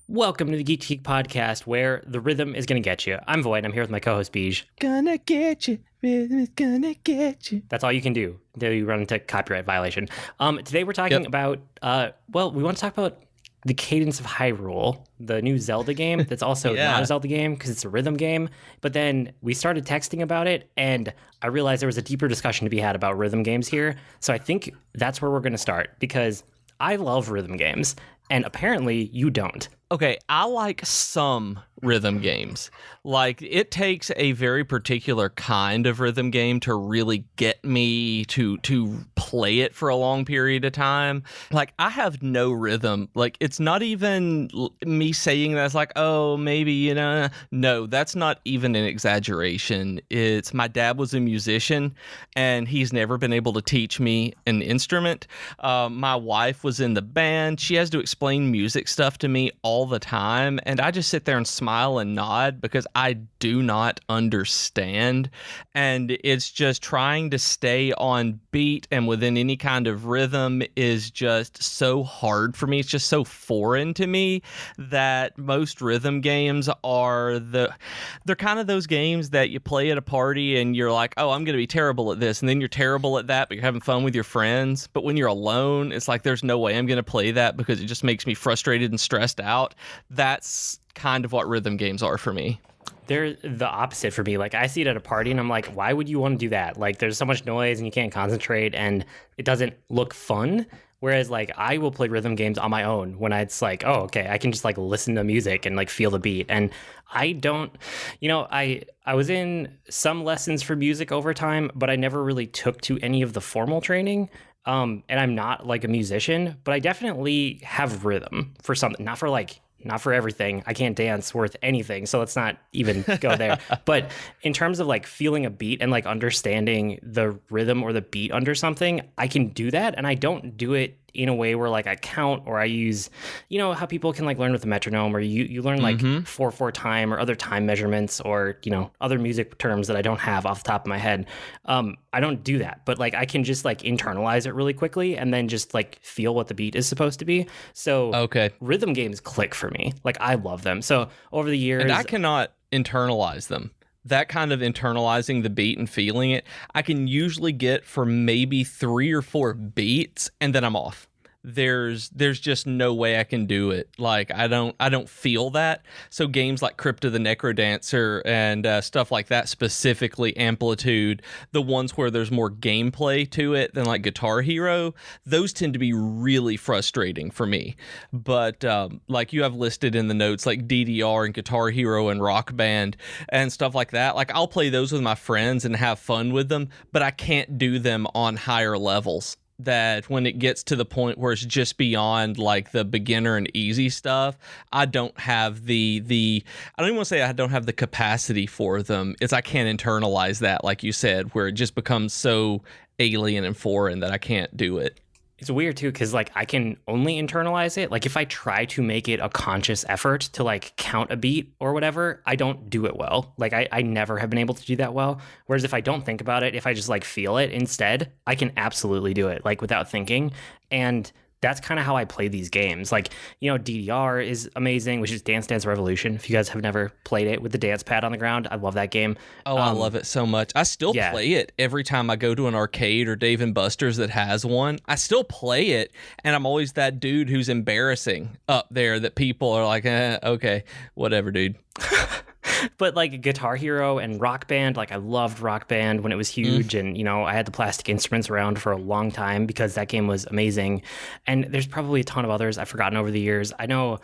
Welcome to the Geek to Geek podcast, where the rhythm is going to get you. I'm Void. I'm here with my co-host Beej. Gonna get you. Rhythm is gonna get you. That's all you can do until you run into copyright violation. Today we're talking about, we want to talk about the Cadence of Hyrule, the new Zelda game that's also not a Zelda game because it's a rhythm game. But then we started texting about it, and I realized there was a deeper discussion to be had about rhythm games here. So I think that's where we're going to start, because I love rhythm games, and apparently you don't. Okay, I like some rhythm games. Like, it takes a very particular kind of rhythm game to really get me to play it for a long period of time. Like, I have no rhythm. Like, it's not even me saying that. It's like, oh, maybe, you know. No, that's not even an exaggeration. It's my dad was a musician, and he's never been able to teach me an instrument. My wife was in the band. She has to explain music stuff to me all the time, and I just sit there and smile and nod because I do not understand. And it's just trying to stay on beat and within any kind of rhythm is just so hard for me. It's just so foreign to me that most rhythm games are they're kind of those games that you play at a party and you're like, oh, I'm going to be terrible at this, and then you're terrible at that, but you're having fun with your friends. But when you're alone, it's like, there's no way I'm going to play that because it just makes me frustrated and stressed out. That's kind of what rhythm games are for me. They're the opposite for me. Like, I see it at a party and I'm like, why would you want to do that? Like, there's so much noise and you can't concentrate and it doesn't look fun. Whereas, like, I will play rhythm games on my own when it's like, oh, okay, I can just like listen to music and like feel the beat. And I don't, I was in some lessons for music over time, but I never really took to any of the formal training. And I'm not like a musician, but I definitely have rhythm for something, not for everything. I can't dance worth anything, so let's not even go there. But in terms of like feeling a beat and like understanding the rhythm or the beat under something, I can do that, and I don't do it in a way where like I count or I use, how people can like learn with a metronome, or you learn like 4/4 time or other time measurements, or other music terms that I don't have off the top of my head. I don't do that, but like I can just like internalize it really quickly and then just like feel what the beat is supposed to be. So rhythm games click for me. Like, I love them. So over the years, and I cannot internalize them. That kind of internalizing the beat and feeling it, I can usually get for maybe 3 or 4 beats, and then I'm off. There's just no way I can do it. Like, I don't feel that. So games like Crypt of the Necrodancer and stuff like that, specifically Amplitude, the ones where there's more gameplay to it than like Guitar Hero, those tend to be really frustrating for me. But like you have listed in the notes, like DDR and Guitar Hero and Rock Band and stuff like that, like I'll play those with my friends and have fun with them, but I can't do them on higher levels. That when it gets to the point where it's just beyond like the beginner and easy stuff, I don't have the I don't even want to say I don't have the capacity for them. It's I can't internalize that, like you said, where it just becomes so alien and foreign that I can't do it. It's weird too, because like I can only internalize it. Like, if I try to make it a conscious effort to like count a beat or whatever, I don't do it well. Like, I never have been able to do that well. Whereas if I don't think about it, if I just like feel it instead, I can absolutely do it like without thinking. And that's kind of how I play these games. Like, DDR is amazing, which is Dance Dance Revolution. If you guys have never played it with the dance pad on the ground, I love that game. Oh, I love it so much. I still play it every time I go to an arcade or Dave & Buster's that has one. I still play it, and I'm always that dude who's embarrassing up there that people are like, okay, whatever, dude. But like Guitar Hero and Rock Band, like I loved Rock Band when it was huge. And, I had the plastic instruments around for a long time because that game was amazing. And there's probably a ton of others I've forgotten over the years. I know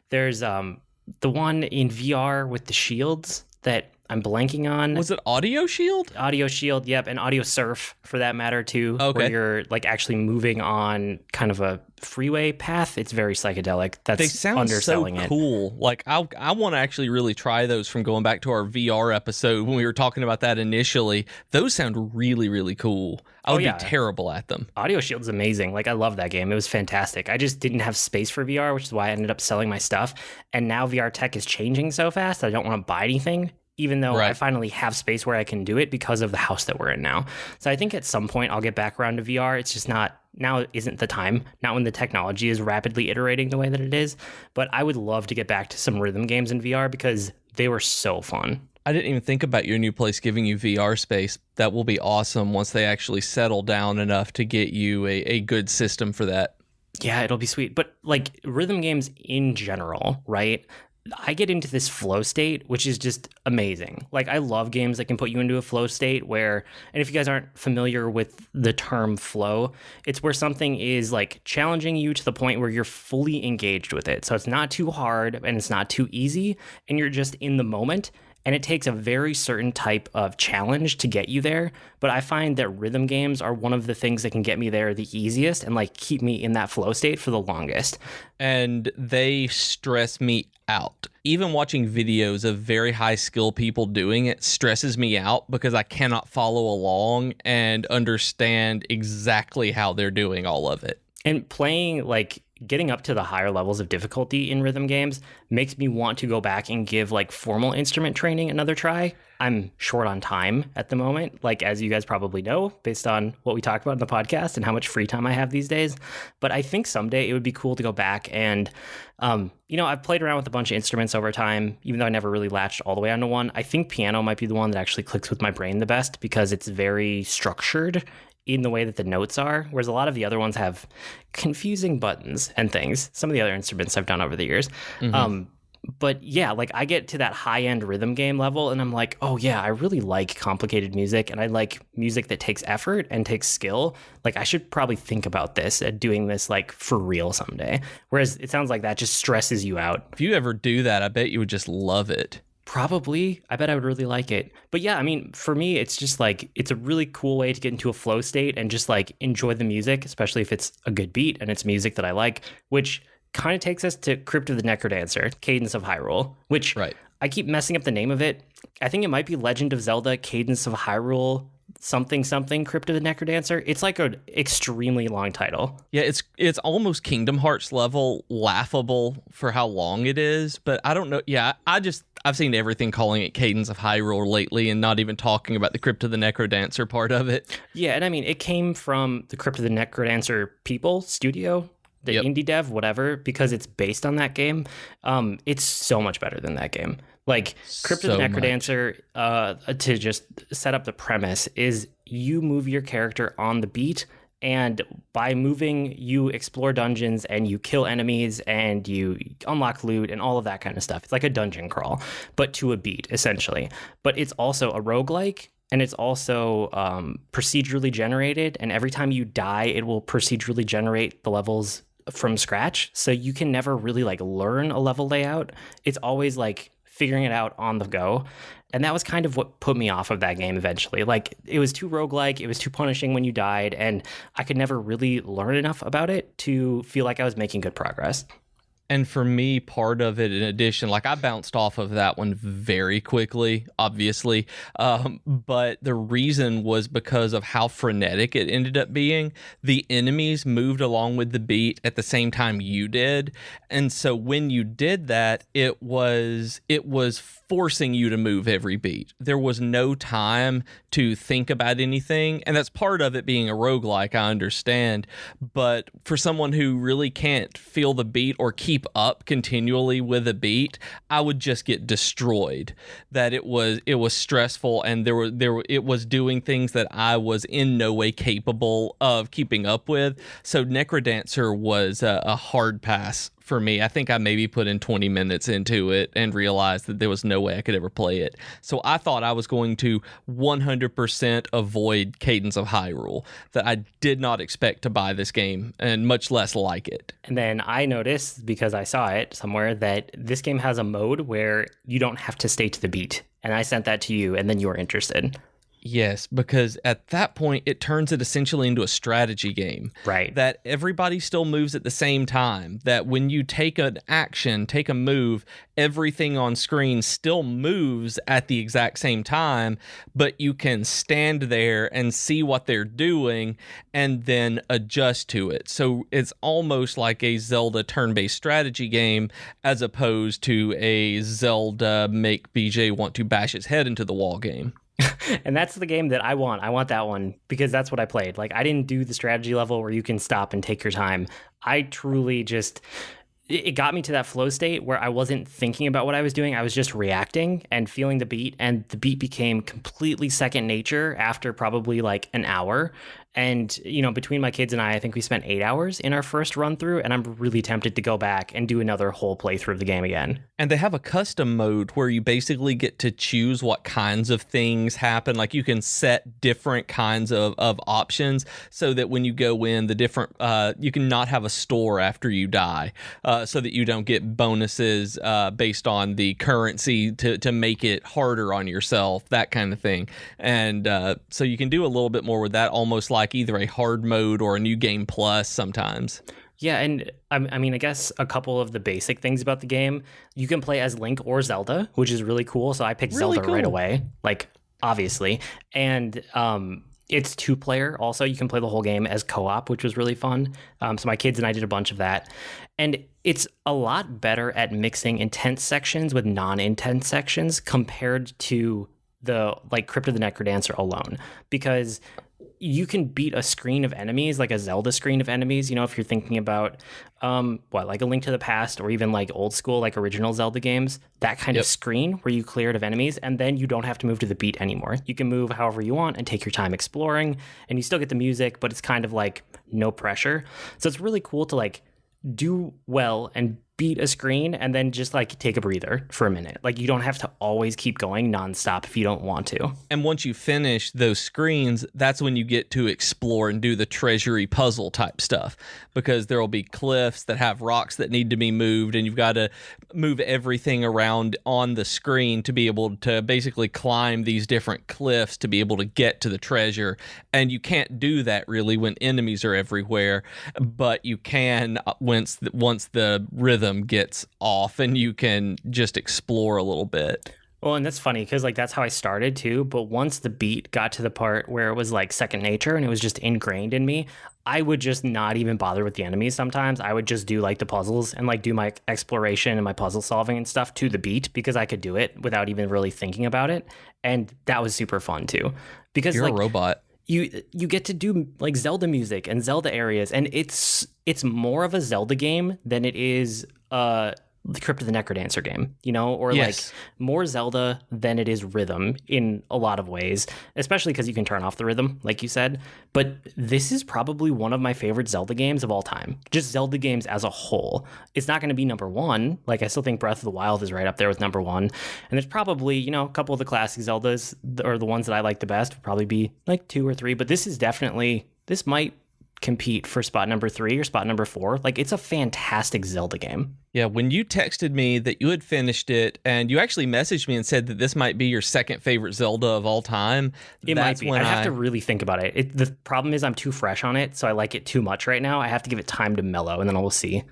there's the one in VR with the shields that I'm blanking on. Was it Audio Shield? Audio Shield, yep, and Audio Surf for that matter too. Okay. Where you're like actually moving on kind of a freeway path. It's very psychedelic. That's they sound underselling so cool. it. Like I want to actually really try those from going back to our VR episode when we were talking about that initially. Those sound really, really cool. I would be terrible at them. Audio Shield's amazing. Like, I love that game. It was fantastic. I just didn't have space for VR, which is why I ended up selling my stuff. And now VR tech is changing so fast that I don't want to buy anything even though I Right. finally have space where I can do it because of the house that we're in now. So I think at some point I'll get back around to VR. It's just not, now isn't the time, not when the technology is rapidly iterating the way that it is. But I would love to get back to some rhythm games in VR because they were so fun. I didn't even think about your new place giving you VR space. That will be awesome once they actually settle down enough to get you a good system for that. Yeah, it'll be sweet. But like rhythm games in general, right? I get into this flow state, which is just amazing. Like, I love games that can put you into a flow state where, and if you guys aren't familiar with the term flow, it's where something is like challenging you to the point where you're fully engaged with it. So it's not too hard and it's not too easy, and you're just in the moment. And it takes a very certain type of challenge to get you there. But I find that rhythm games are one of the things that can get me there the easiest and like keep me in that flow state for the longest. And they stress me out. Even watching videos of very high skill people doing it stresses me out because I cannot follow along and understand exactly how they're doing all of it. And playing, like, getting up to the higher levels of difficulty in rhythm games makes me want to go back and give like formal instrument training another try. I'm short on time at the moment, like as you guys probably know, based on what we talked about in the podcast and how much free time I have these days. But I think someday it would be cool to go back and, I've played around with a bunch of instruments over time, even though I never really latched all the way onto one. I think piano might be the one that actually clicks with my brain the best because it's very structured in the way that the notes are, whereas a lot of the other ones have confusing buttons and things. Some of the other instruments I've done over the years. But yeah, like I get to that high-end rhythm game level and I'm like, oh yeah, I really like complicated music and I like music that takes effort and takes skill. Like I should probably think about this and doing this like for real someday. Whereas it sounds like that just stresses you out. If you ever do that, I bet you would just love it. Probably. I bet I would really like it. But yeah, I mean, for me, it's just like, it's a really cool way to get into a flow state and just like enjoy the music, especially if it's a good beat and it's music that I like, which kind of takes us to Crypt of the Necrodancer, Cadence of Hyrule, which Right. I keep messing up the name of it. I think it might be Legend of Zelda, Cadence of Hyrule, something, Crypt of the Necrodancer. It's like an extremely long title. Yeah, it's almost Kingdom Hearts level laughable for how long it is, but I don't know. Yeah, I've seen everything calling it Cadence of Hyrule lately and not even talking about the Crypt of the Necrodancer part of it. Yeah, and I mean, it came from the Crypt of the Necrodancer people, studio, the indie dev, whatever, because it's based on that game. It's so much better than that game. Like, Crypt of the Necrodancer, to just set up the premise, is you move your character on the beat, and by moving, you explore dungeons, and you kill enemies, and you unlock loot, and all of that kind of stuff. It's like a dungeon crawl, but to a beat, essentially. But it's also a roguelike, and it's also procedurally generated, and every time you die, it will procedurally generate the levels from scratch. So you can never really like learn a level layout. It's always like figuring it out on the go. And that was kind of what put me off of that game eventually. Like, it was too roguelike, it was too punishing when you died, and I could never really learn enough about it to feel like I was making good progress. And for me, part of it, in addition, like I bounced off of that one very quickly, obviously. But the reason was because of how frenetic it ended up being. The enemies moved along with the beat at the same time you did. And so when you did that, it was forcing you to move every beat. There was no time to think about anything. And that's part of it being a roguelike, I understand. But for someone who really can't feel the beat or keep up continually with a beat, I would just get destroyed. That it was stressful, and it was doing things that I was in no way capable of keeping up with. So Necrodancer was a hard pass for me. I think I maybe put in 20 minutes into it and realized that there was no way I could ever play it. So I thought I was going to 100% avoid Cadence of Hyrule, that I did not expect to buy this game and much less like it. And then I noticed, because I saw it somewhere, that this game has a mode where you don't have to stay to the beat. And I sent that to you, and then you were interested. Yes, because at that point, it turns it essentially into a strategy game. Right. That everybody still moves at the same time. That when you take an action, take a move, everything on screen still moves at the exact same time, but you can stand there and see what they're doing and then adjust to it. So it's almost like a Zelda turn-based strategy game as opposed to a Zelda make BJ want to bash his head into the wall game. And that's the game that I want. I want that one because that's what I played. Like, I didn't do the strategy level where you can stop and take your time. I truly just, it got me to that flow state where I wasn't thinking about what I was doing. I was just reacting and feeling the beat, and the beat became completely second nature after probably like an hour. And, you know, between my kids and I think we spent 8 hours in our first run through, and I'm really tempted to go back and do another whole playthrough of the game again. And they have a custom mode where you basically get to choose what kinds of things happen. Like you can set different kinds of options so that when you go in, the different, you can not have a store after you die, so that you don't get bonuses based on the currency to make it harder on yourself, that kind of thing. And so you can do a little bit more with that, almost like either a hard mode or a new game plus sometimes. Yeah, and I mean, I guess a couple of the basic things about the game, you can play as Link or Zelda, which is really cool. So I picked Really Zelda cool. right away, like, obviously. And it's 2-player also. You can play the whole game as co-op, which was really fun. So my kids and I did a bunch of that. And it's a lot better at mixing intense sections with non-intense sections compared to the, like, Crypt of the Necrodancer alone. Because you can beat a screen of enemies, like a Zelda screen of enemies, you know, if you're thinking about, like A Link to the Past or even like old school, like original Zelda games, that kind of screen where you clear it of enemies, and then you don't have to move to the beat anymore. You can move however you want and take your time exploring, and you still get the music, but it's kind of like no pressure. So it's really cool to like do well and beat a screen and then just like take a breather for a minute. Like, you don't have to always keep going nonstop if you don't want to. And once you finish those screens, that's when you get to explore and do the treasury puzzle type stuff, because there will be cliffs that have rocks that need to be moved, and you've got to move everything around on the screen to be able to basically climb these different cliffs to be able to get to the treasure. And you can't do that really when enemies are everywhere, but you can once the rhythm gets off and you can just explore a little bit. Well, and that's funny because like that's how I started too. But once the beat got to the part where it was like second nature and it was just ingrained in me, I would just not even bother with the enemies sometimes. I would just do like the puzzles and like do my exploration and my puzzle solving and stuff to the beat because I could do it without even really thinking about it. And that was super fun too. Because you're like, a robot. You get to do like Zelda music and Zelda areas, and it's more of a Zelda game than it is the Crypt of the Necrodancer game, you know, or like more Zelda than it is rhythm in a lot of ways, especially because you can turn off the rhythm, like you said. But this is probably one of my favorite Zelda games of all time, just Zelda games as a whole. It's not going to be number one. Like, I still think Breath of the Wild is right up there with number one. And there's probably, you know, a couple of the classic Zeldas, or the ones that I like the best, would probably be like 2 or 3. But this might compete for spot number 3 or spot number 4. Like, it's a fantastic Zelda game. Yeah, when you texted me that you had finished it, and you actually messaged me and said that this might be your second favorite Zelda of all time. It might be. I have to really think about it. The problem is I'm too fresh on it, so I like it too much right now. I have to give it time to mellow, and then we'll see.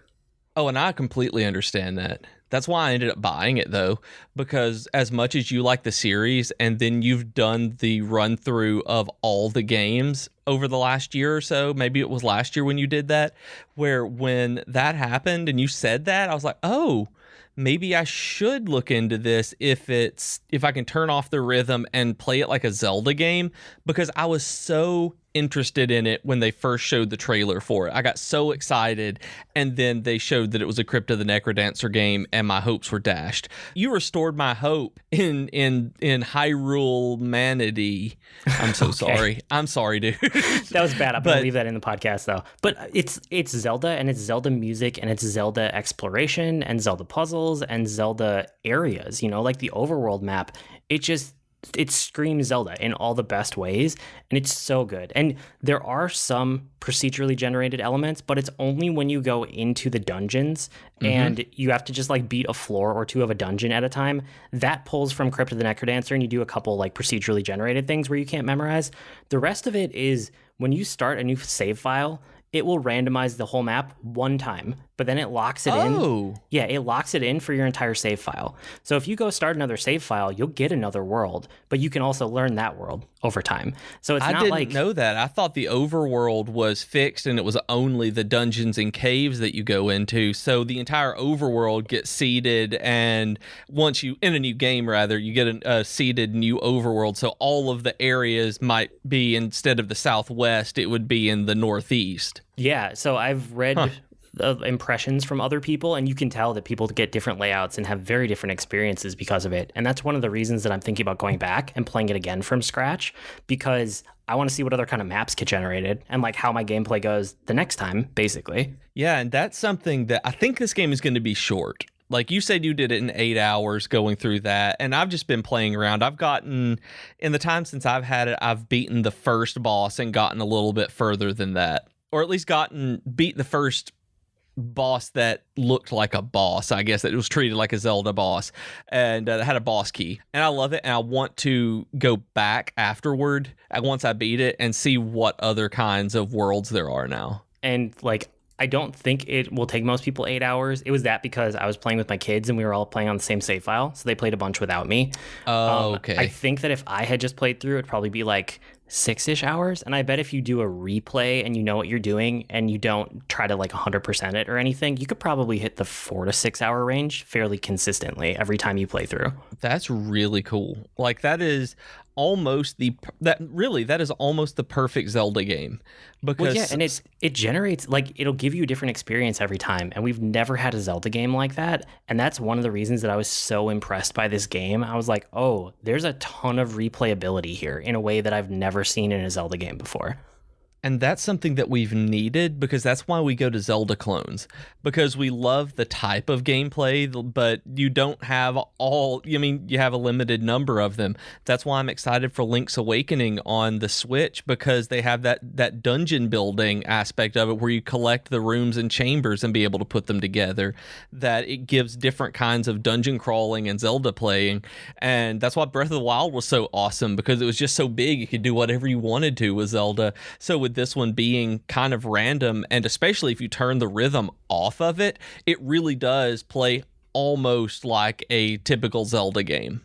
Oh, and I completely understand that. That's why I ended up buying it, though, because as much as you like the series, and then you've done the run through of all the games over the last year or so, maybe it was last year when you did that, where when that happened and you said that, I was like, oh, maybe I should look into this if I can turn off the rhythm and play it like a Zelda game, because I was so interested in it when they first showed the trailer for it. I got so excited, and then they showed that it was a Crypt of the Necrodancer game, and my hopes were dashed. You restored my hope in Hyrule Manity. I'm so sorry. I'm sorry, dude. That was bad. I'm gonna leave that in the podcast though. But it's Zelda, and it's Zelda music, and it's Zelda exploration, and Zelda puzzles, and Zelda areas. You know, like the overworld map. it screams Zelda in all the best ways, and it's so good. And there are some procedurally generated elements, but it's only when you go into the dungeons and you have to just like beat a floor or two of a dungeon at a time. That pulls from Crypt of the Necrodancer, and you do a couple like procedurally generated things where you can't memorize. The rest of it is when you start a new save file, it will randomize the whole map one time, but then it locks it in. Yeah, it locks it in for your entire save file. So if you go start another save file, you'll get another world, but you can also learn that world over time. So it's not like... I didn't know that. I thought the overworld was fixed and it was only the dungeons and caves that you go into. So the entire overworld gets seeded, and once you, in a new game rather, you get a seeded new overworld. So all of the areas might be, instead of the southwest, it would be in the northeast. Yeah, so I've read impressions from other people, and you can tell that people get different layouts and have very different experiences because of it. And that's one of the reasons that I'm thinking about going back and playing it again from scratch, because I want to see what other kind of maps get generated and like how my gameplay goes the next time, basically. Yeah, and that's something that I think this game is going to be short. Like you said, you did it in 8 hours going through that, and I've just been playing around. I've gotten, in the time since I've had it, I've beaten the first boss and gotten a little bit further than that. Or at least beat the first boss that looked like a boss, I guess, that was treated like a Zelda boss, and had a boss key. And I love it, and I want to go back afterward, once I beat it, and see what other kinds of worlds there are now. And, like, I don't think it will take most people 8 hours. It was that because I was playing with my kids, and we were all playing on the same save file, so they played a bunch without me. Oh, okay. I think that if I had just played through, it'd probably be, like, 6-ish hours, and I bet if you do a replay and you know what you're doing and you don't try to like 100% it or anything, you could probably hit the 4 to 6 hour range fairly consistently every time you play through. That's really cool. Like that is almost the perfect Zelda game, because well, yeah, and it generates, like, it'll give you a different experience every time, and we've never had a Zelda game like that, and that's one of the reasons that I was so impressed by this game. I was like, oh, there's a ton of replayability here in a way that I've never seen in a Zelda game before. And that's something that we've needed, because that's why we go to Zelda clones, because we love the type of gameplay, but you don't have you have a limited number of them. That's why I'm excited for Link's Awakening on the Switch, because they have that dungeon building aspect of it where you collect the rooms and chambers and be able to put them together, that it gives different kinds of dungeon crawling and Zelda playing. And that's why Breath of the Wild was so awesome, because it was just so big, you could do whatever you wanted to with Zelda. So with this one being kind of random, and especially if you turn the rhythm off of it, it really does play almost like a typical Zelda game.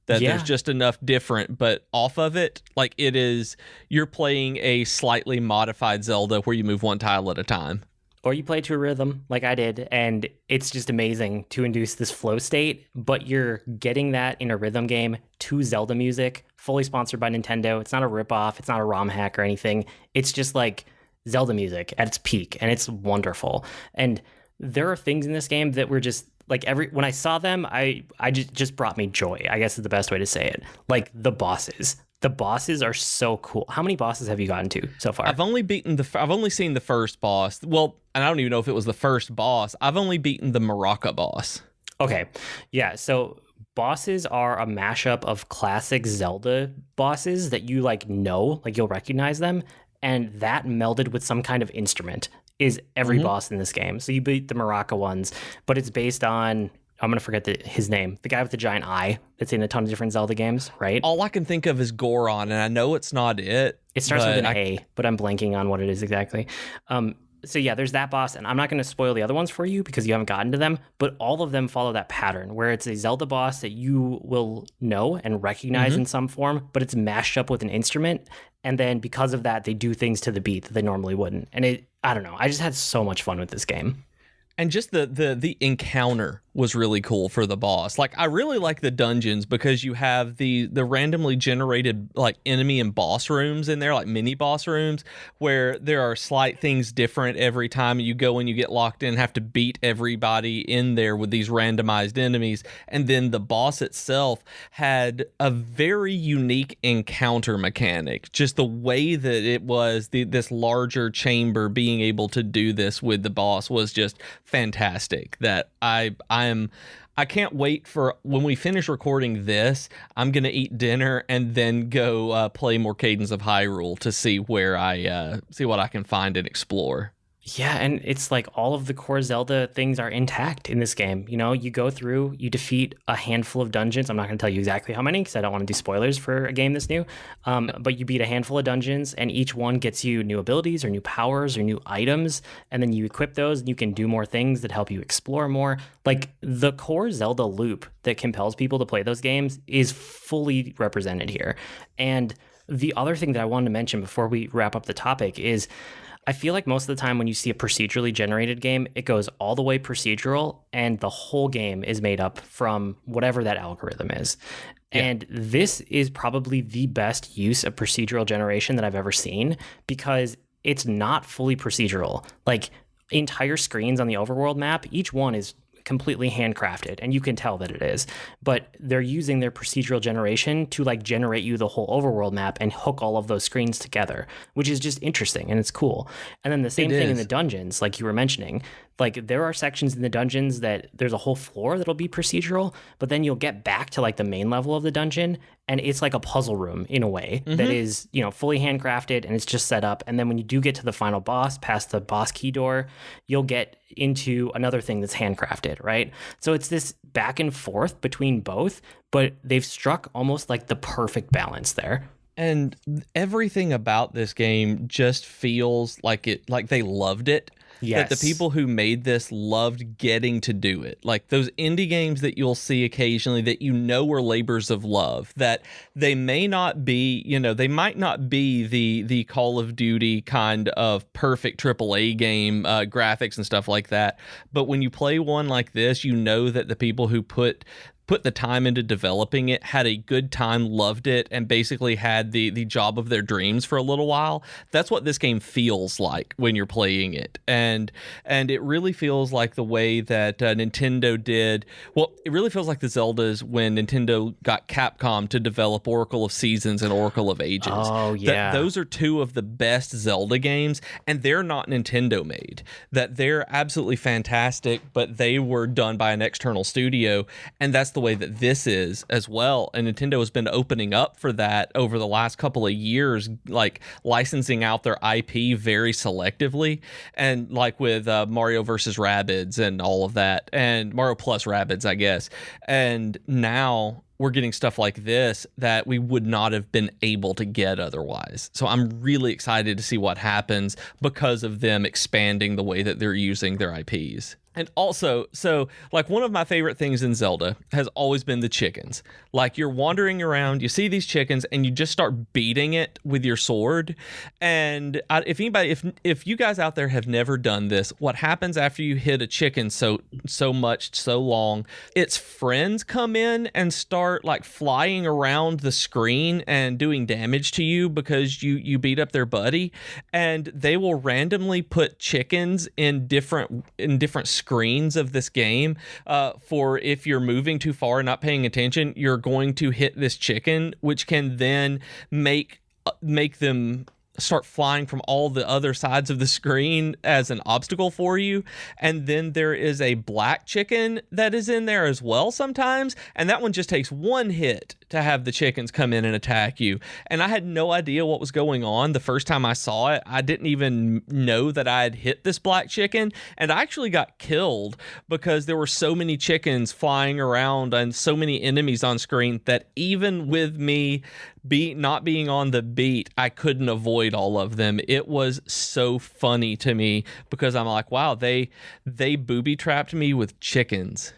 There's just enough different, but off of it, like it is, you're playing a slightly modified Zelda where you move one tile at a time. Or you play to a rhythm like I did, and it's just amazing to induce this flow state, but you're getting that in a rhythm game to Zelda music, fully sponsored by Nintendo. It's not a ripoff, it's not a ROM hack or anything. It's just like Zelda music at its peak, and it's wonderful. And there are things in this game that were just like, when I saw them, I just brought me joy, I guess is the best way to say it. Like the bosses. The bosses are so cool. How many bosses have you gotten to so far? I've only seen the first boss. Well, and I don't even know if it was the first boss. I've only beaten the Maraca boss. Okay. Yeah, so bosses are a mashup of classic Zelda bosses that you like you'll recognize them, and that melded with some kind of instrument is every boss in this game. So you beat the Maraca ones, but it's based on, I'm going to forget his name, the guy with the giant eye that's in a ton of different Zelda games, right? All I can think of is Goron, and I know it's not it. It starts with an A, but I'm blanking on what it is exactly. So yeah, there's that boss, and I'm not going to spoil the other ones for you because you haven't gotten to them, but all of them follow that pattern where it's a Zelda boss that you will know and recognize in some form, but it's mashed up with an instrument, and then because of that, they do things to the beat that they normally wouldn't. And I don't know, I just had so much fun with this game. And just the encounter was really cool for the boss. Like, I really like the dungeons because you have the randomly generated like enemy and boss rooms in there, like mini boss rooms, where there are slight things different every time you go and you get locked in, have to beat everybody in there with these randomized enemies. And then the boss itself had a very unique encounter mechanic. Just the way that it was, this larger chamber being able to do this with the boss was just fantastic. That I can't wait for when we finish recording this. I'm gonna eat dinner and then go play more Cadence of Hyrule to see where I see what I can find and explore. Yeah, and it's like all of the core Zelda things are intact in this game. You know, you go through, you defeat a handful of dungeons. I'm not going to tell you exactly how many because I don't want to do spoilers for a game that's new. But you beat a handful of dungeons, and each one gets you new abilities or new powers or new items. And then you equip those, and you can do more things that help you explore more. Like the core Zelda loop that compels people to play those games is fully represented here. And the other thing that I wanted to mention before we wrap up the topic is I feel like most of the time when you see a procedurally generated game, it goes all the way procedural and the whole game is made up from whatever that algorithm is. Yeah. And this is probably the best use of procedural generation that I've ever seen because it's not fully procedural. Like entire screens on the overworld map, each one is completely handcrafted, and you can tell that it is, but they're using their procedural generation to like generate you the whole overworld map and hook all of those screens together, which is just interesting and it's cool. And then the same thing in the dungeons, like you were mentioning, like there are sections in the dungeons that there's a whole floor that'll be procedural, but then you'll get back to like the main level of the dungeon and it's like a puzzle room in a way that is, you know, fully handcrafted and it's just set up. And then when you do get to the final boss, past the boss key door, you'll get into another thing that's handcrafted, right? So it's this back and forth between both, but they've struck almost like the perfect balance there. And everything about this game just feels like they loved it. Yes. That the people who made this loved getting to do it. Like those indie games that you'll see occasionally that you know are labors of love, that they may not be, you know, they might not be the Call of Duty kind of perfect AAA game graphics and stuff like that. But when you play one like this, you know that the people who put the time into developing it, had a good time, loved it, and basically had the job of their dreams for a little while. That's what this game feels like when you're playing it. And it really feels like the way that Nintendo did. Well, it really feels like the Zeldas when Nintendo got Capcom to develop Oracle of Seasons and Oracle of Ages. Oh, yeah. Those are two of the best Zelda games, and they're not Nintendo made. That they're absolutely fantastic, but they were done by an external studio, and that's the way that this is as well. And Nintendo has been opening up for that over the last couple of years, like licensing out their IP very selectively, and like with Mario versus Rabbids and all of that, and Mario plus Rabbids, I guess. And now we're getting stuff like this that we would not have been able to get otherwise. So I'm really excited to see what happens because of them expanding the way that they're using their IPs. And also, so like one of my favorite things in Zelda has always been the chickens. Like you're wandering around, you see these chickens, and you just start beating it with your sword. And if you guys out there have never done this, what happens after you hit a chicken so long, its friends come in and start like flying around the screen and doing damage to you because you beat up their buddy, and they will randomly put chickens in different screens of this game for if you're moving too far and not paying attention, you're going to hit this chicken, which can then make them start flying from all the other sides of the screen as an obstacle for you. And then there is a black chicken that is in there as well sometimes, and that one just takes one hit to have the chickens come in and attack you. And I had no idea what was going on the first time I saw it. I didn't even know that I had hit this black chicken, and I actually got killed because there were so many chickens flying around and so many enemies on screen that even with me not being on the beat, I couldn't avoid all of them. It was so funny to me because I'm like, wow, they booby trapped me with chickens.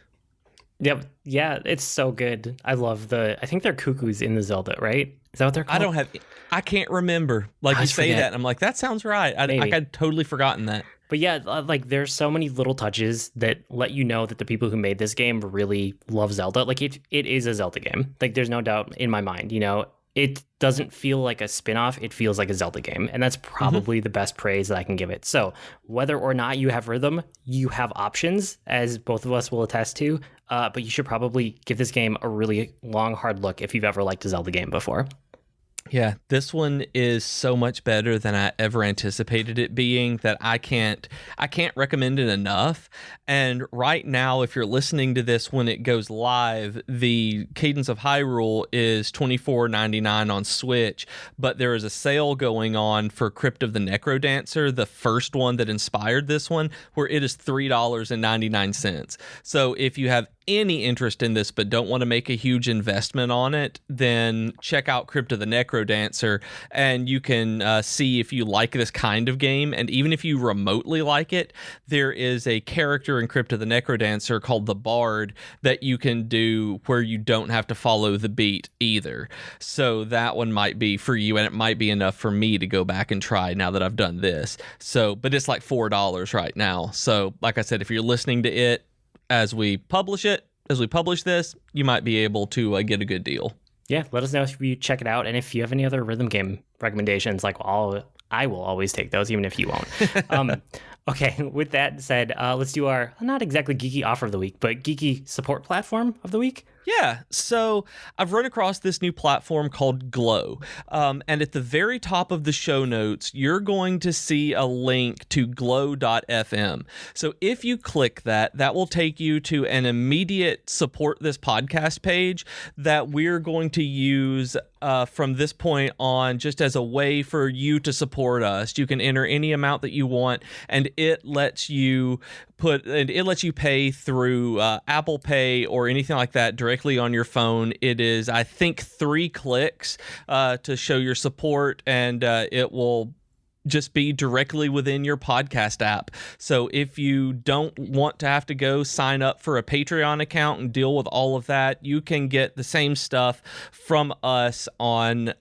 Yep. Yeah, it's so good. I love I think they're cuckoos in the Zelda, right? Is that what they're called? I can't remember. Like you say that, and I'm like, that sounds right. I had totally forgotten that. But yeah, like there's so many little touches that let you know that the people who made this game really love Zelda. Like it is a Zelda game. Like there's no doubt in my mind, you know. It doesn't feel like a spin-off, it feels like a Zelda game, and that's probably the best praise that I can give it. So whether or not you have rhythm, you have options, as both of us will attest to, but you should probably give this game a really long, hard look if you've ever liked a Zelda game before. Yeah, this one is so much better than I ever anticipated it being that I can't recommend it enough. And right now, if you're listening to this when it goes live, the Cadence of Hyrule is $24.99 on Switch, but there is a sale going on for Crypt of the Necrodancer, the first one that inspired this one, where it is $3.99. So if you have any interest in this but don't want to make a huge investment on it, then check out Crypt of the Necrodancer, and you can see if you like this kind of game. And even if you remotely like it, there is a character in Crypt of the Necrodancer called the Bard that you can do where you don't have to follow the beat either. So that one might be for you, and it might be enough for me to go back and try now that I've done this. So, but it's like $4 right now. So like I said, if you're listening to it as we publish this, you might be able to get a good deal. Yeah, let us know if you check it out, and if you have any other rhythm game recommendations. Like, I will always take those, even if you won't. Okay, with that said, let's do our not exactly geeky offer of the week, but geeky support platform of the week. Yeah, so I've run across this new platform called Glow, and at the very top of the show notes, you're going to see a link to glow.fm. So if you click that, that will take you to an immediate support this podcast page that we're going to use from this point on just as a way for you to support us. You can enter any amount that you want, and it lets you pay through Apple Pay or anything like that directly on your phone. It is, I think, 3 clicks to show your support, and it will just be directly within your podcast app. So if you don't want to have to go sign up for a Patreon account and deal with all of that, you can get the same stuff from us on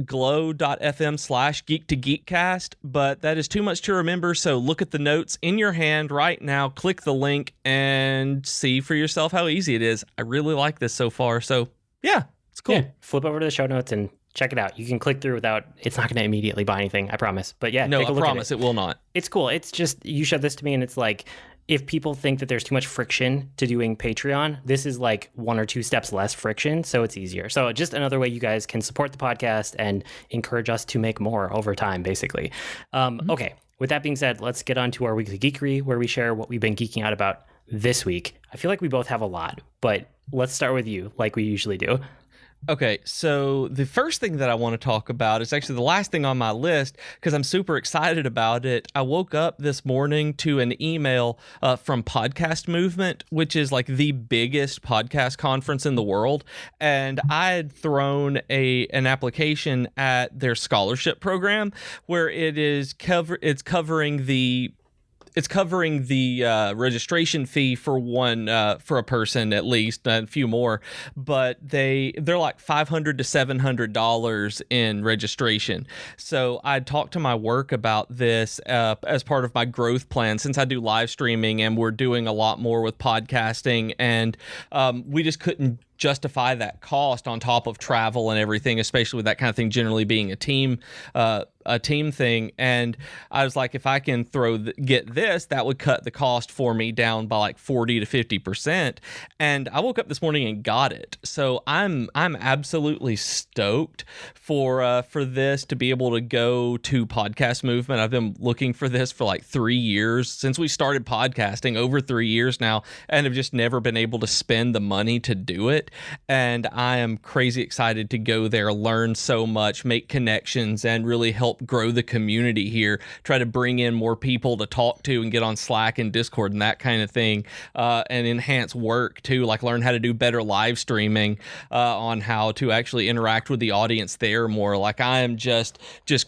glow.fm/geek2geekcast, but that is too much to remember, so look at the notes in your hand right now, click the link, and see for yourself how easy it is. I really like this so far, so yeah, it's cool. Yeah, flip over to the show notes and check it out. You can click through without, it's not going to immediately buy anything, I promise. But yeah, no, take a I look promise at it will not. It's cool. It's just, you showed this to me and it's like, if people think that there's too much friction to doing Patreon, this is like 1 or 2 steps less friction, so it's easier. So just another way you guys can support the podcast and encourage us to make more over time, basically. Okay, with that being said, let's get on to our weekly geekery, where we share what we've been geeking out about this week. I feel like we both have a lot, but let's start with you, like we usually do. Okay, so the first thing that I want to talk about is actually the last thing on my list because I'm super excited about it. I woke up this morning to an email from Podcast Movement, which is like the biggest podcast conference in the world, and I had thrown an application at their scholarship program where it's covering the registration fee for a person at least, a few more, but they're like $500 to $700 in registration. So I talked to my work about this as part of my growth plan, since I do live streaming and we're doing a lot more with podcasting, and we just couldn't justify that cost on top of travel and everything, especially with that kind of thing generally being a team thing. And I was like, if I can get this, that would cut the cost for me down by like 40 to 50%. And I woke up this morning and got it. So I'm absolutely stoked for this to be able to go to Podcast Movement. I've been looking for this for like 3 years since we started podcasting, over 3 years now, and have just never been able to spend the money to do it. And I am crazy excited to go there, learn so much, make connections, and really help grow the community here. Try to bring in more people to talk to and get on Slack and Discord and that kind of thing, and enhance work too, like learn how to do better live streaming, on how to actually interact with the audience there more. Like I am just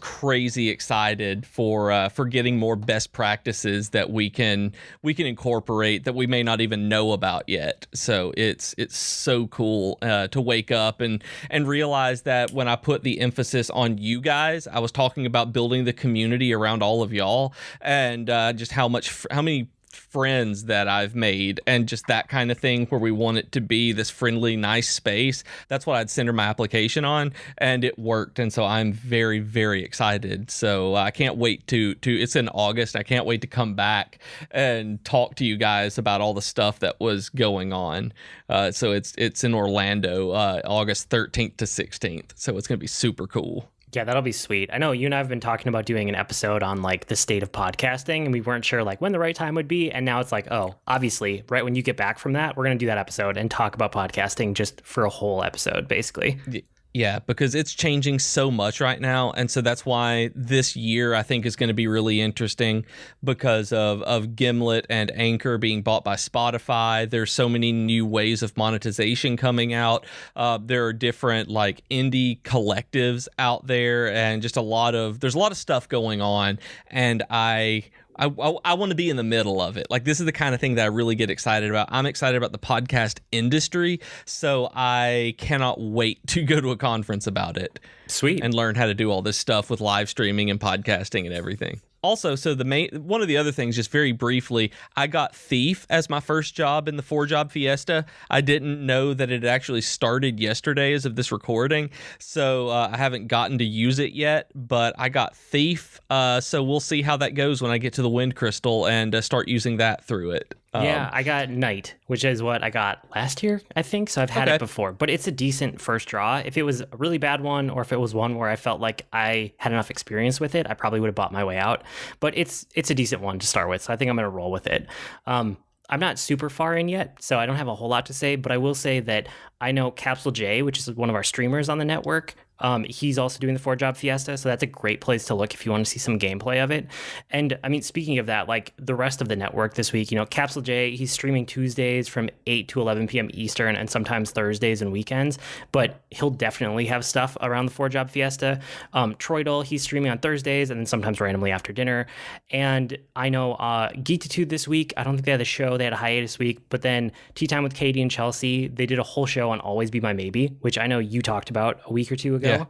crazy excited for getting more best practices that we can incorporate that we may not even know about yet. So it's so cool to wake up and realize that when I put the emphasis on you guys, I was talking about building the community around all of y'all, and just how many friends that I've made and just that kind of thing where we want it to be this friendly, nice space. That's what I'd center my application on, and it worked. And so I'm very, very excited. So I can't wait to it's in August. I can't wait to come back and talk to you guys about all the stuff that was going on. So it's in Orlando, August 13th to 16th. So it's going to be super cool. Yeah, that'll be sweet. I know you and I have been talking about doing an episode on like the state of podcasting, and we weren't sure like when the right time would be. And now it's like, oh, obviously, right when you get back from that, we're going to do that episode and talk about podcasting just for a whole episode, basically. Yeah, because it's changing so much right now. And so that's why this year I think is going to be really interesting because of Gimlet and Anchor being bought by Spotify. There's so many new ways of monetization coming out. There are different like indie collectives out there and just there's a lot of stuff going on. And I want to be in the middle of it. Like, this is the kind of thing that I really get excited about. I'm excited about the podcast industry, so I cannot wait to go to a conference about it. Sweet. And learn how to do all this stuff with live streaming and podcasting and everything. Also, so one of the other things, just very briefly, I got Thief as my first job in the 4-job fiesta. I didn't know that it actually started yesterday as of this recording, so I haven't gotten to use it yet, but I got Thief, so we'll see how that goes when I get to the Wind Crystal and start using that through it. Yeah, I got Knight, which is what I got last year, I think. So I've had it before, but it's a decent first draw. If it was a really bad one, or if it was one where I felt like I had enough experience with it, I probably would have bought my way out. But it's a decent one to start with, so I think I'm going to roll with it. I'm not super far in yet, so I don't have a whole lot to say, but I will say that I know Capsule J, which is one of our streamers on the network. He's also doing the 4-job fiesta, so that's a great place to look if you want to see some gameplay of it. And I mean, speaking of that, like the rest of the network this week, Capsule J, he's streaming Tuesdays from 8 to 11 p.m. Eastern and sometimes Thursdays and weekends, but he'll definitely have stuff around the 4-job fiesta. Troidal, he's streaming on Thursdays and then sometimes randomly after dinner. And I know Geekitude this week, I don't think they had a show, they had a hiatus week, but then Tea Time with Katie and Chelsea, they did a whole show on Always Be My Maybe, which I know you talked about a week or two ago. Yeah.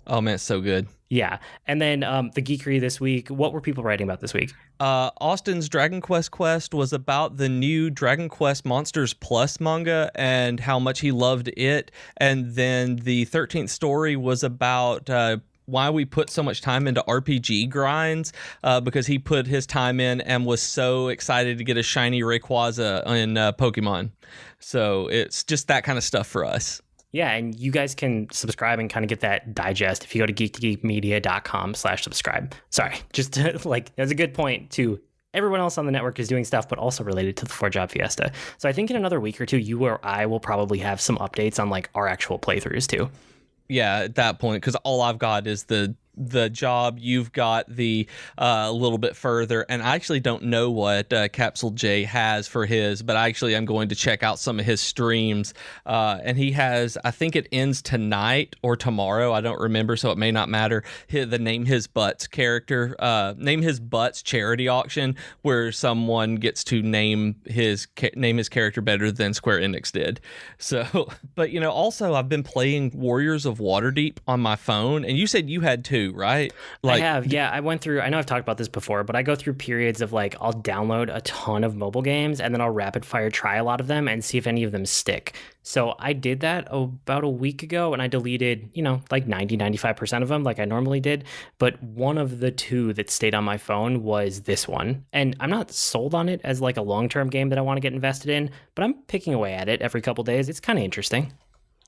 Oh man, it's so good. Yeah. And then the Geekery this week, what were people writing about this week? Austin's Dragon Quest was about the new Dragon Quest Monsters Plus manga and how much he loved it. And then the 13th story was about why we put so much time into RPG grinds, because he put his time in and was so excited to get a shiny Rayquaza in Pokemon. So it's just that kind of stuff for us. Yeah, and you guys can subscribe and kind of get that digest if you go to geek2geekmedia.com/subscribe. Sorry, just that's a good point too. Everyone else on the network is doing stuff, but also related to the 4-job fiesta. So I think in another week or two, you or I will probably have some updates on like our actual playthroughs too. Yeah, at that point, because all I've got is the job. You've got the a little bit further, and I actually don't know what Capsule J has for his, but I'm going to check out some of his streams, and he has, I think it ends tonight or tomorrow, I don't remember, so it may not matter, the Name His Butts charity auction, where someone gets to name his character better than Square Enix did. So, but also I've been playing Warriors of Waterdeep on my phone, and you said you had too, right? I have, yeah. I went through, I know I've talked about this before, but I go through periods of like, I'll download a ton of mobile games and then I'll rapid fire try a lot of them and see if any of them stick. So I did that about a week ago and I deleted, like 90-95% of them like I normally did. But one of the two that stayed on my phone was this one. And I'm not sold on it as like a long-term game that I want to get invested in, but I'm picking away at it every couple days. It's kind of interesting.